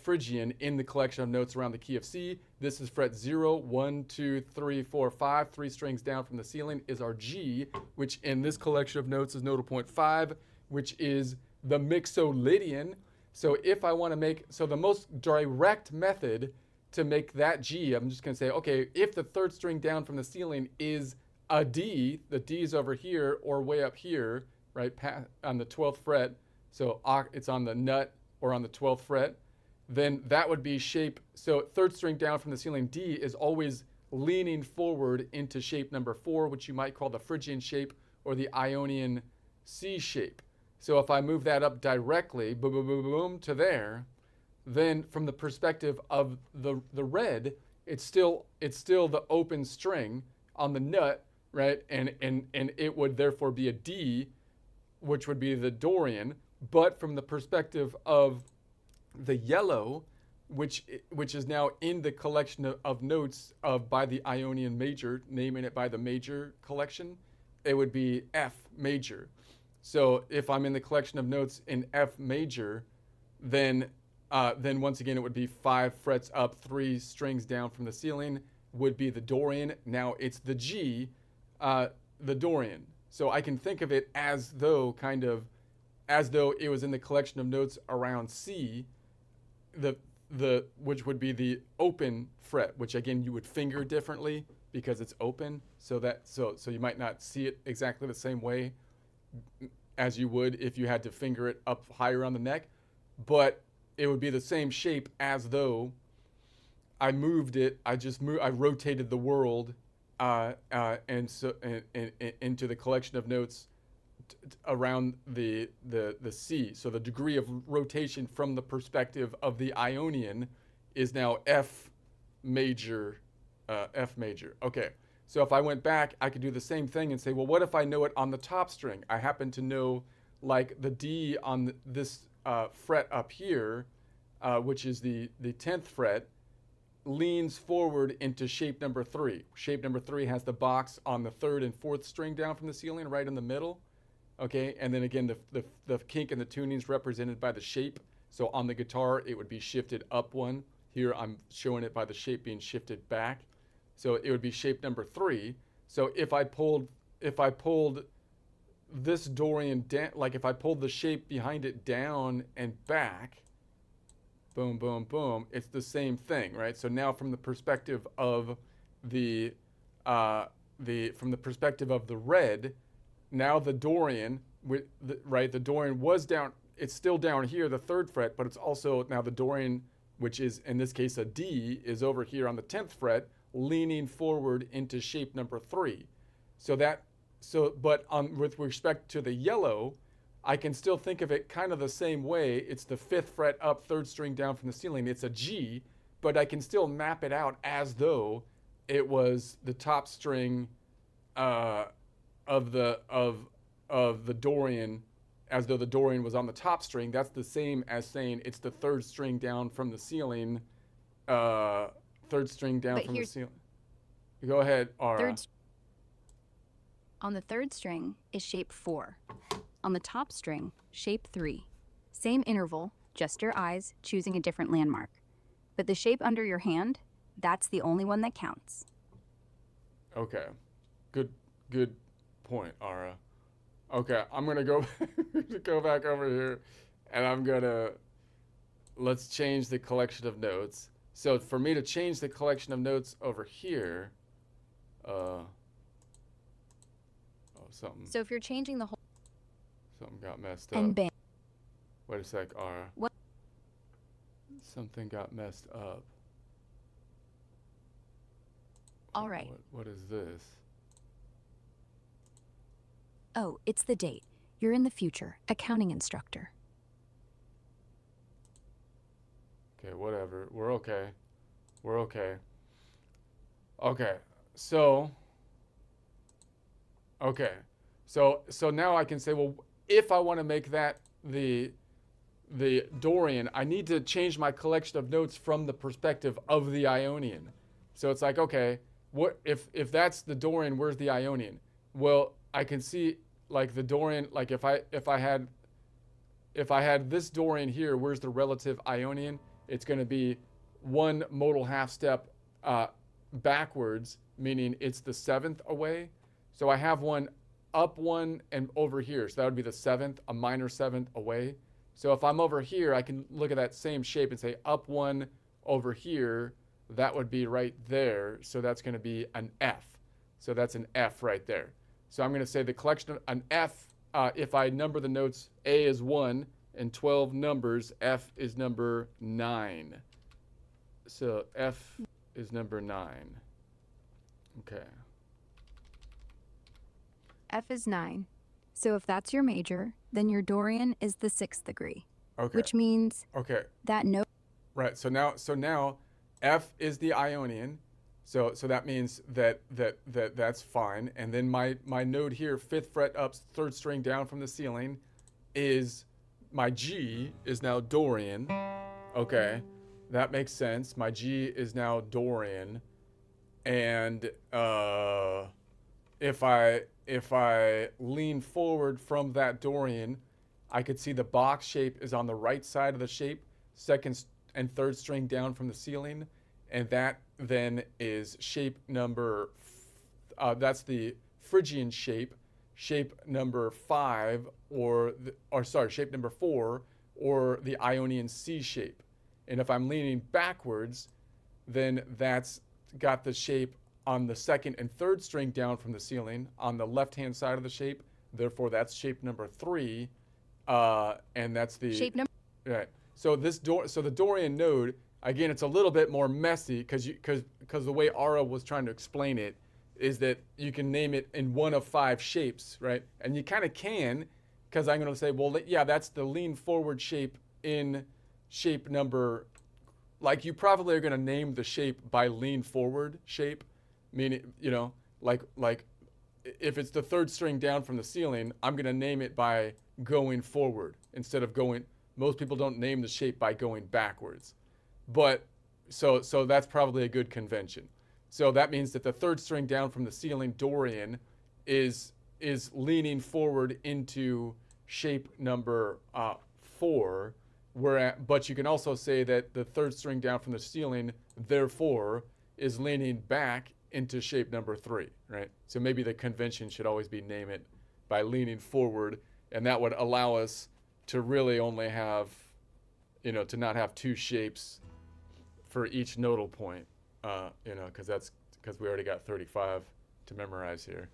A: Phrygian in the collection of notes around the key of C. This is fret 0, 1, 2, 3, 4, 5. 3 strings down from the ceiling is our G, which in this collection of notes is nodal point 5, which is the Mixolydian. So if I want to make, so the most direct method to make that G, I'm just going to say, okay, if the third string down from the ceiling is a D, the D is over here or way up here, right, on the 12th fret, so it's on the nut or on the 12th fret, then that would be shape, so third string down from the ceiling D is always leaning forward into shape number 4, which you might call the Phrygian shape or the Ionian C shape. So if I move that up directly, boom, boom, boom, boom, to there, then from the perspective of the red, it's still the open string on the nut, right? And it would therefore be a D, which would be the Dorian. But from the perspective of the yellow, which is now in the collection of notes by the Ionian major, naming it by the major collection, it would be F major. So if I'm in the collection of notes in F major, then once again it would be 5 frets up, 3 strings down from the ceiling would be the Dorian. Now it's the G, the Dorian. So I can think of it as though it was in the collection of notes around C, which would be the open fret, which again you would finger differently because it's open. So you might not see it exactly the same way as you would if you had to finger it up higher on the neck, but it would be the same shape as though I moved it. I rotated the world, into the collection of notes around the C. So the degree of rotation from the perspective of the Ionian is now F major. Okay. So if I went back, I could do the same thing and say, well, what if I know it on the top string? I happen to know, like, the D on this fret up here, which is the 10th fret, leans forward into shape number 3. Shape number 3 has the box on the 3rd and 4th string down from the ceiling, right in the middle. Okay, and then again, the kink and the tuning is represented by the shape. So on the guitar, it would be shifted up 1. Here, I'm showing it by the shape being shifted back. So it would be shape number 3. So if I pulled this Dorian down, like if I pulled the shape behind it down and back, boom, boom, boom, it's the same thing, right? So now from the perspective of the perspective of the red, now the Dorian, the Dorian was down, it's still down here, the 3rd fret, but it's also now the Dorian, which is in this case a D, is over here on the 10th fret, leaning forward into shape number 3. But with respect to the yellow, I can still think of it kind of the same way. It's the 5th fret up, 3rd string down from the ceiling. It's a G, but I can still map it out as though it was the top string of the Dorian, as though the Dorian was on the top string. That's the same as saying it's the 3rd string down from the ceiling. 3rd string down from the ceiling. Go ahead, Ara.
C: On the 3rd string is shape 4. On the top string, shape 3. Same interval, just your eyes choosing a different landmark. But the shape under your hand, that's the only one that counts.
A: Okay. Good point, Ara. Okay, I'm going to go back over here, and let's change the collection of notes. So for me to change the collection of notes over here, something.
C: So if you're changing the whole
A: Something got messed up.
C: and bang,
A: Wait a sec, Ara.
C: What?
A: Something got messed up.
C: all right.
A: What is this?
C: Oh, it's the date. You're in the future, accounting instructor.
A: Okay, whatever. We're okay. We're okay. Okay. So so now I can say, well, if I want to make that the Dorian, I need to change my collection of notes from the perspective of the Ionian. So it's like, okay, what if that's the Dorian, where's the Ionian? Well, I can see like the Dorian, like if I had this Dorian here, where's the relative Ionian? It's going to be one modal half step backwards, meaning it's the seventh away. So I have one up one and over here. So that would be the seventh, a minor seventh away. So if I'm over here, I can look at that same shape and say up one over here. That would be right there. So that's going to be an F. So that's an F right there. So I'm going to say the collection of an F, if I number the notes, A is 1 and 12 numbers, F is number 9. So F is number 9. Okay.
C: F is 9. So if that's your major, then your Dorian is the 6th degree.
A: Okay.
C: Which means
A: Okay.
C: that note.
A: Right. So now F is the Ionian. So that means that's fine. And then my note here, 5th fret up, 3rd string down from the ceiling, is my G is now Dorian. Okay. That makes sense. My G is now Dorian. And if I lean forward from that Dorian, I could see the box shape is on the right side of the shape, 2nd and 3rd string down from the ceiling, and that then is shape number, that's the Phrygian shape, shape number 5, shape number 4, or the Ionian C shape. And if I'm leaning backwards, then that's got the shape on the 2nd and 3rd string down from the ceiling on the left-hand side of the shape. Therefore, that's shape number 3, and that's the
C: Shape number.
A: right. So the Dorian node, again, it's a little bit more messy because the way Ara was trying to explain it is that you can name it in one of 5 shapes, right? And you kind of can, because I'm going to say, well, yeah, that's the lean forward shape in shape number. Like you probably are going to name the shape by lean forward shape, meaning like if it's the 3rd string down from the ceiling, I'm going to name it by going forward instead of going. Most people don't name the shape by going backwards. But so that's probably a good convention. So that means that the 3rd string down from the ceiling Dorian is leaning forward into shape number 4. But you can also say that the 3rd string down from the ceiling, therefore, is leaning back into shape number 3, right? So maybe the convention should always be name it by leaning forward, and that would allow us to really only have, to not have 2 shapes for each nodal point, because we already got 35 to memorize here.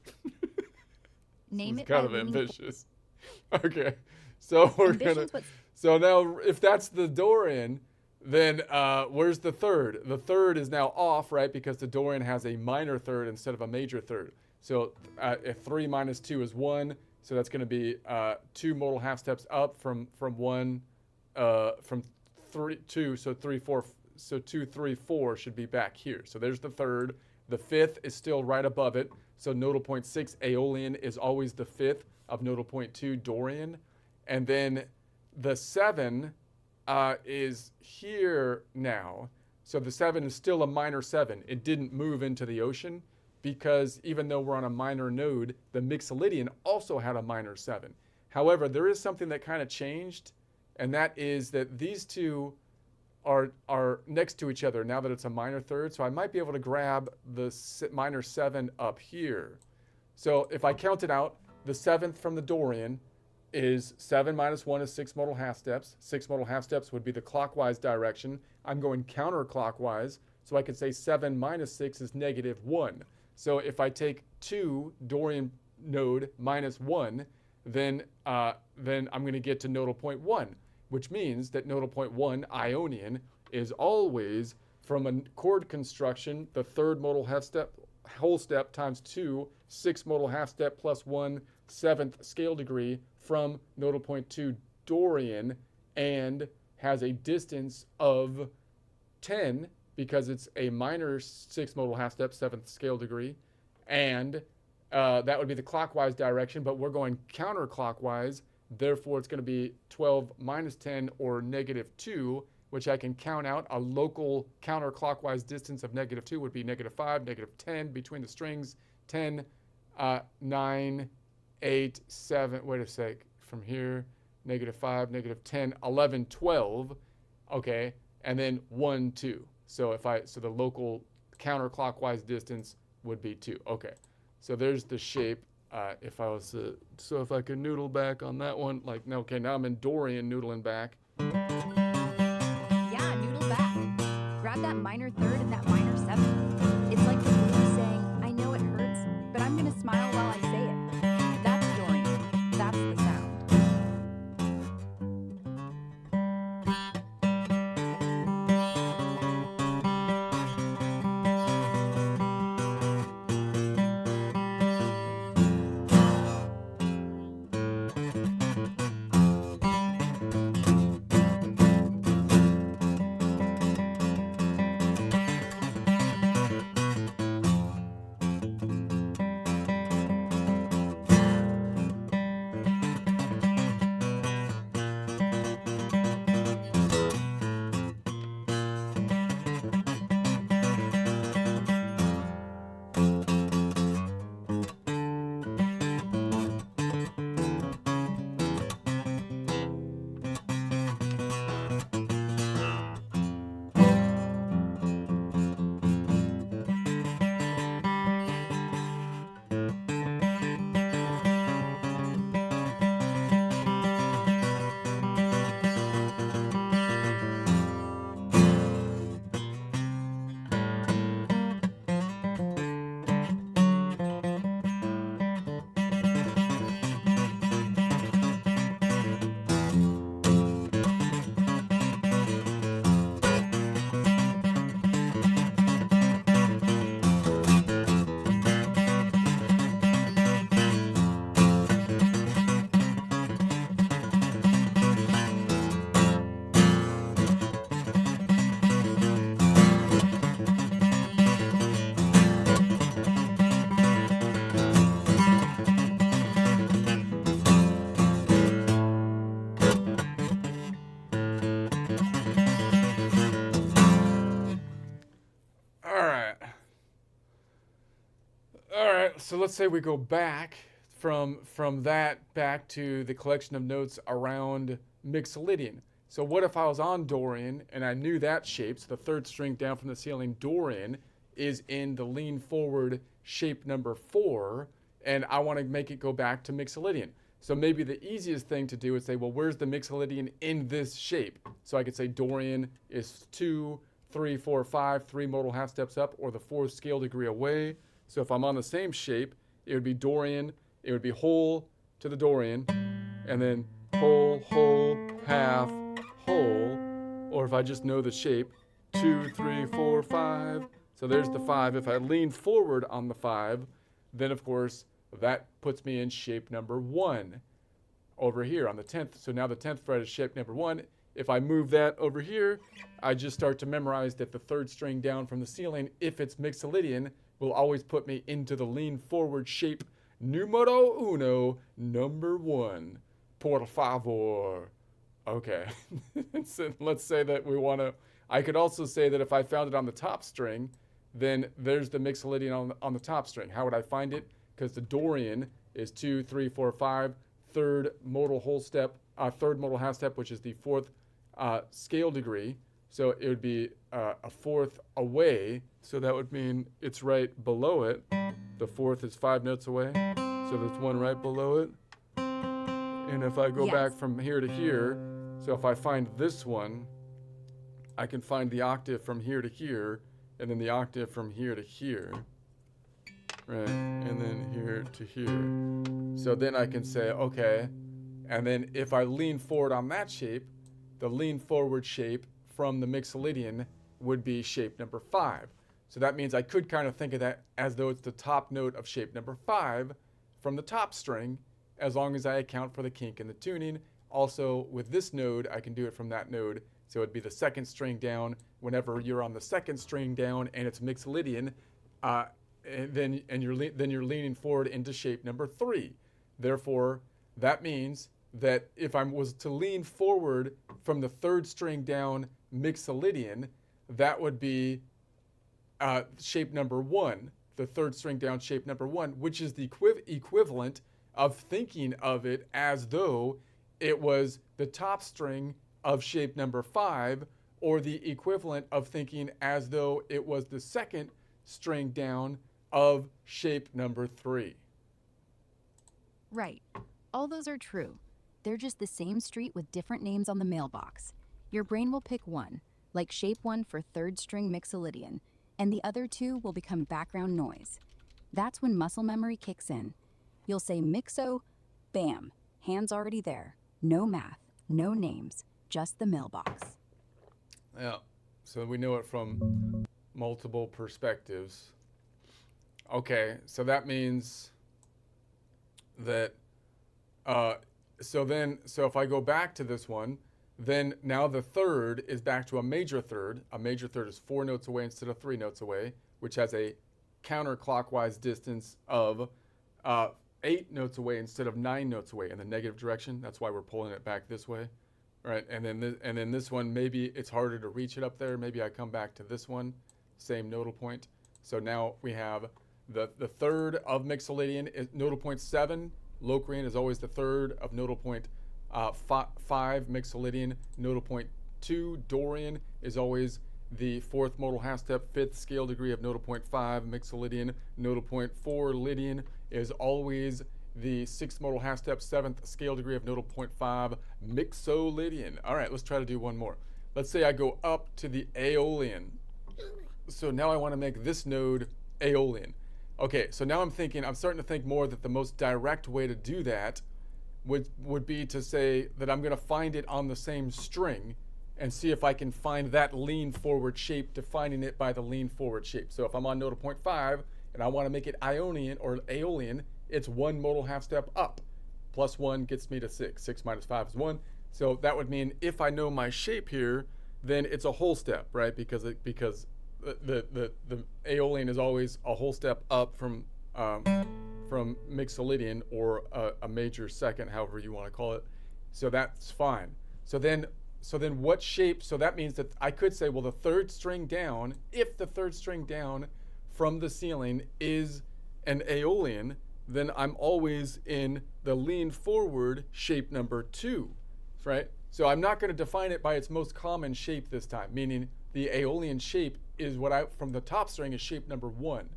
C: Name
A: It's
C: it
A: kind
C: by
A: of
C: leaning
A: ambitious. Okay, so we're gonna.
C: Ambition's what's-
A: So now, if that's the Dorian, then where's the 3rd? The 3rd is now off, right? Because the Dorian has a minor 3rd instead of a major 3rd. So if 3 minus 2 is 1, so that's going to be 2 modal half steps up from 1, from 3, 2. So 3, 4. So 2, 3, 4 should be back here. So there's the 3rd. The 5th is still right above it. So nodal point 6 Aeolian is always the 5th of nodal point 2 Dorian, and then the 7 is here now. So the 7 is still a minor 7. It didn't move into the ocean because even though we're on a minor node, the Mixolydian also had a minor 7. However, there is something that kind of changed, and that is that these two are next to each other now that it's a minor 3rd. So I might be able to grab the minor 7 up here. So if I count it out, the 7th from the Dorian is 7 minus 1 is 6 modal half steps. 6 modal half steps would be the clockwise direction. I'm going counterclockwise, so I could say 7 minus 6 is negative 1. So if I take 2 Dorian node minus 1, then I'm going to get to nodal point 1, which means that nodal point 1, Ionian, is always from a chord construction, the 3rd modal half step, whole step times 2, 6 modal half step plus 1, 7th scale degree from nodal point 2 Dorian, and has a distance of 10 because it's a minor 6 modal half step, 7th scale degree, and that would be the clockwise direction, but we're going counterclockwise. Therefore, it's going to be 12 minus 10 or -2, which I can count out. A local counterclockwise distance of -2 would be -5, -10 between the strings, 10, 9, 8, 7. Wait a sec. From here, -5, -10, 11, 12. Okay, and then 1, 2. So the local counterclockwise distance would be 2. Okay, so there's the shape. If I was if I could noodle back on that one, like, no, okay, now I'm in Dorian noodling back.
C: Yeah, noodle back. Grab that minor third and that minor seventh. It's like the blues saying, I know it hurts, but I'm gonna smile while I say it. That's Dorian. That's the sound.
A: So let's say we go back from that back to the collection of notes around Mixolydian. So what if I was on Dorian and I knew that shape, so the third string down from the ceiling, Dorian, is in the lean forward shape number 4, and I want to make it go back to Mixolydian. So maybe the easiest thing to do is say, well, where's the Mixolydian in this shape? So I could say Dorian is 2, 3, 4, 5, 3 modal half steps up, or the 4th scale degree away. So if I'm on the same shape, it would be Dorian, it would be whole to the Dorian, and then whole, whole, half, whole. Or if I just know the shape, 2, 3, 4, 5. So there's the 5. If I lean forward on the 5, then of course that puts me in shape number 1 over here on the 10th. So now the 10th fret is shape number 1. If I move that over here, I just start to memorize that the 3rd string down from the ceiling, if it's Mixolydian, will always put me into the lean forward shape numero uno, number 1. Por favor. Okay. So let's say that we want to, I could also say that if I found it on the top string, then there's the Mixolydian on the top string. How would I find it? Because the Dorian is 2, 3, 4, 5, third modal whole step, third modal half step, which is the 4th scale degree. So it would be a 4th away. So that would mean it's right below it. The 4th is 5 notes away. So there's one right below it. And if I go back from here to here, so if I find this one, I can find the octave from here to here, and then the octave from here to here. Right, and then here to here. So then I can say, okay, and then if I lean forward on that shape, the lean forward shape from the Mixolydian would be shape number 5. So that means I could kind of think of that as though it's the top note of shape number 5 from the top string, as long as I account for the kink in the tuning. Also, with this node, I can do it from that node So it'd be the second string down. Whenever you're on the second string down and it's Mixolydian, then you're leaning forward into shape number 3. Therefore, that means that if I was to lean forward from the third string down Mixolydian, that would be shape number 1, the third string down shape number 1, which is the equivalent of thinking of it as though it was the top string of shape number 5, or the equivalent of thinking as though it was the second string down of shape number 3.
C: Right. All those are true. They're just the same street with different names on the mailbox. Your brain will pick one, like shape 1 for third string Mixolydian, and the other 2 will become background noise. That's when muscle memory kicks in. You'll say Mixo, bam, hands already there. No math, no names, just the mailbox.
A: Yeah, so we know it from multiple perspectives. Okay, so that means that, so if I go back to this one, then now the third is back to a major third. A major third is 4 notes away instead of 3 notes away, which has a counterclockwise distance of 8 notes away instead of 9 notes away in the negative direction. That's why we're pulling it back this way, right? And then this one, maybe it's harder to reach it up there. Maybe I come back to this one, same nodal point. So now we have the third of Mixolydian is nodal point 7. Locrian is always the third of nodal point 5. Mixolydian. Nodal point 2. Dorian is always the 4th modal half step, 5th scale degree of nodal point 5. Mixolydian. Nodal point 4. Lydian is always the 6th modal half step, 7th scale degree of nodal point 5. Mixolydian. All right, let's try to do one more. Let's say I go up to the Aeolian. So now I want to make this node Aeolian. Okay, so now I'm starting to think more that the most direct way to do that would be to say that I'm going to find it on the same string and see if I can find that lean forward shape, defining it by the lean forward shape. So if I'm on nodal point 5 and I want to make it Ionian or Aeolian, it's 1 modal half step up. Plus 1 gets me to 6. 6 minus 5 is 1. So that would mean if I know my shape here, then it's a whole step, right? Because the Aeolian is always a whole step up from Mixolydian, or a major second, however you want to call it. So that's fine. So then what shape? So that means that I could say, well, the third string down, if the third string down from the ceiling is an Aeolian, then I'm always in the lean forward shape number 2, right? So I'm not going to define it by its most common shape this time, meaning the Aeolian shape is from the top string is shape number 1.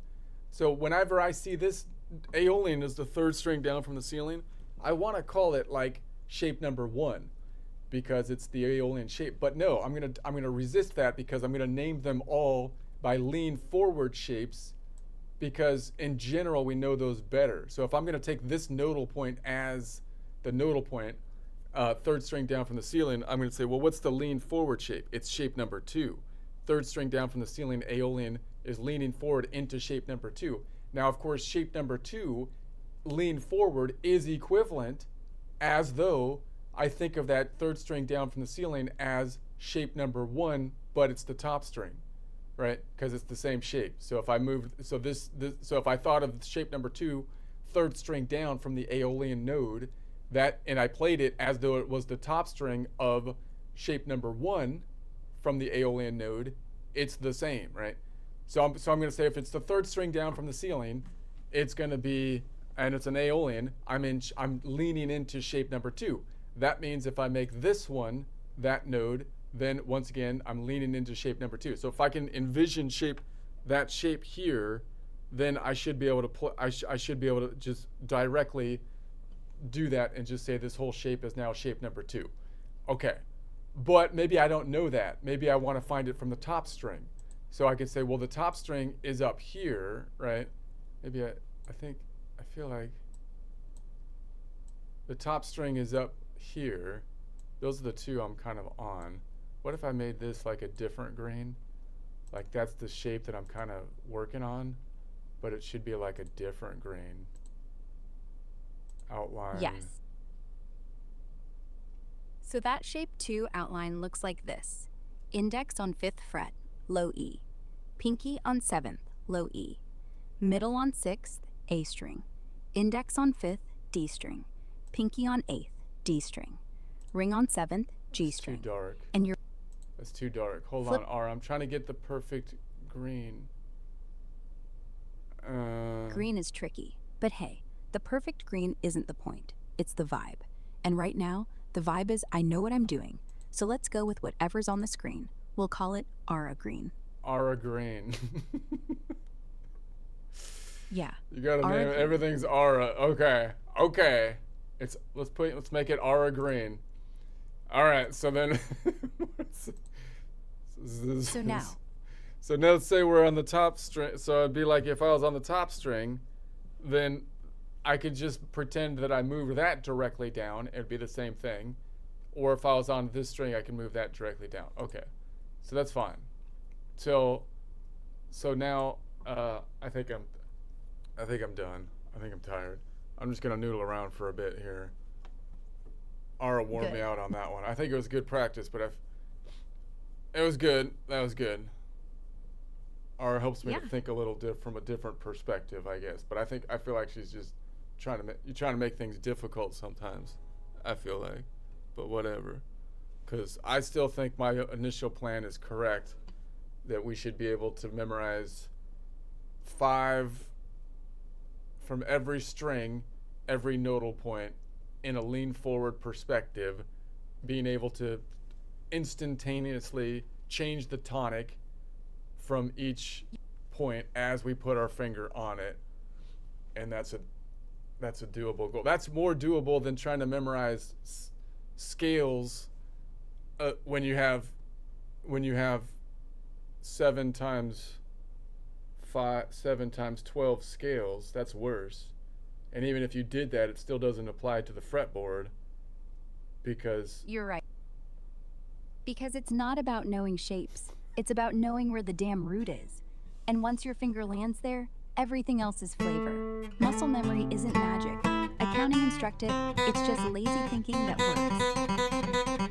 A: So whenever I see this Aeolian as the third string down from the ceiling, I want to call it like shape number 1 because it's the Aeolian shape. But no, I'm gonna resist that because I'm gonna name them all by lean forward shapes, because in general we know those better. So if I'm gonna take this nodal point as the nodal point, third string down from the ceiling, I'm going to say, well, what's the lean forward shape? It's shape number 2. Third string down from the ceiling, Aeolian, is leaning forward into shape number 2. Now, of course, shape number 2, lean forward, is equivalent as though I think of that third string down from the ceiling as shape number 1, but it's the top string, right? Because it's the same shape. So if I moved, so if I thought of shape number 2, third string down from the Aeolian node, and I played it as though it was the top string of shape number 1 from the Aeolian node, it's the same, right? So I'm going to say if it's the third string down from the ceiling, it's going to be, and it's an Aeolian, I'm leaning into shape number 2. That means if I make this one that node, then once again I'm leaning into shape number 2. So if I can envision that shape here, then I should be able to I should be able to just directly do that and just say this whole shape is now shape number 2. Okay, but maybe I don't know that. Maybe I want to find it from the top string. So I could say, well, the top string is up here, right? Maybe I feel like the top string is up here. Those are the 2 I'm kind of on. What if I made this like a different grain? Like that's the shape that I'm kind of working on, but it should be like a different grain. Outline.
C: Yes. So that shape 2 outline looks like this. Index on 5th fret, low E. Pinky on 7th, low E. Middle on 6th, A string. Index on 5th, D string. Pinky on 8th, D string. Ring on 7th, G
A: It's too
C: string.
A: dark.
C: And your
A: That's too dark. Hold
C: Flip-
A: on, R. I'm trying to get the perfect green.
C: green is tricky. But hey, the perfect green isn't the point. It's the vibe. And right now, the vibe is I know what I'm doing. So let's go with whatever's on the screen. We'll call it Aura Green.
A: Aura green.
C: Yeah.
A: You gotta
C: Aura
A: name it.
C: green.
A: Everything's aura. Okay. Okay. Let's make it aura green. All right. So then.
C: So now,
A: So now let's say we're on the top string. So it'd be like if I was on the top string, then I could just pretend that I move that directly down. It'd be the same thing. Or if I was on this string, I can move that directly down. Okay. So that's fine. So now I think I'm done. I think I'm tired. I'm just gonna noodle around for a bit here. Ara wore me
C: Good.
A: out on that one. I think it was good practice, but it was good. That was good. Ara helps me to
C: Yeah.
A: think a little from a different perspective, I guess. But I feel like she's just trying to make things difficult sometimes. I feel like, but whatever. Because I still think my initial plan is correct, that we should be able to memorize 5 from every string, every nodal point, in a lean forward perspective, being able to instantaneously change the tonic from each point as we put our finger on it. And that's a doable goal. That's more doable than trying to memorize scales when you have 7 times 12 scales. That's worse. And even if you did that, it still doesn't apply to the fretboard because
C: you're right. Because it's not about knowing shapes. It's about knowing where the damn root is. And once your finger lands there, everything else is flavor. Muscle memory isn't magic. Accounting instructed, it's just lazy thinking that works.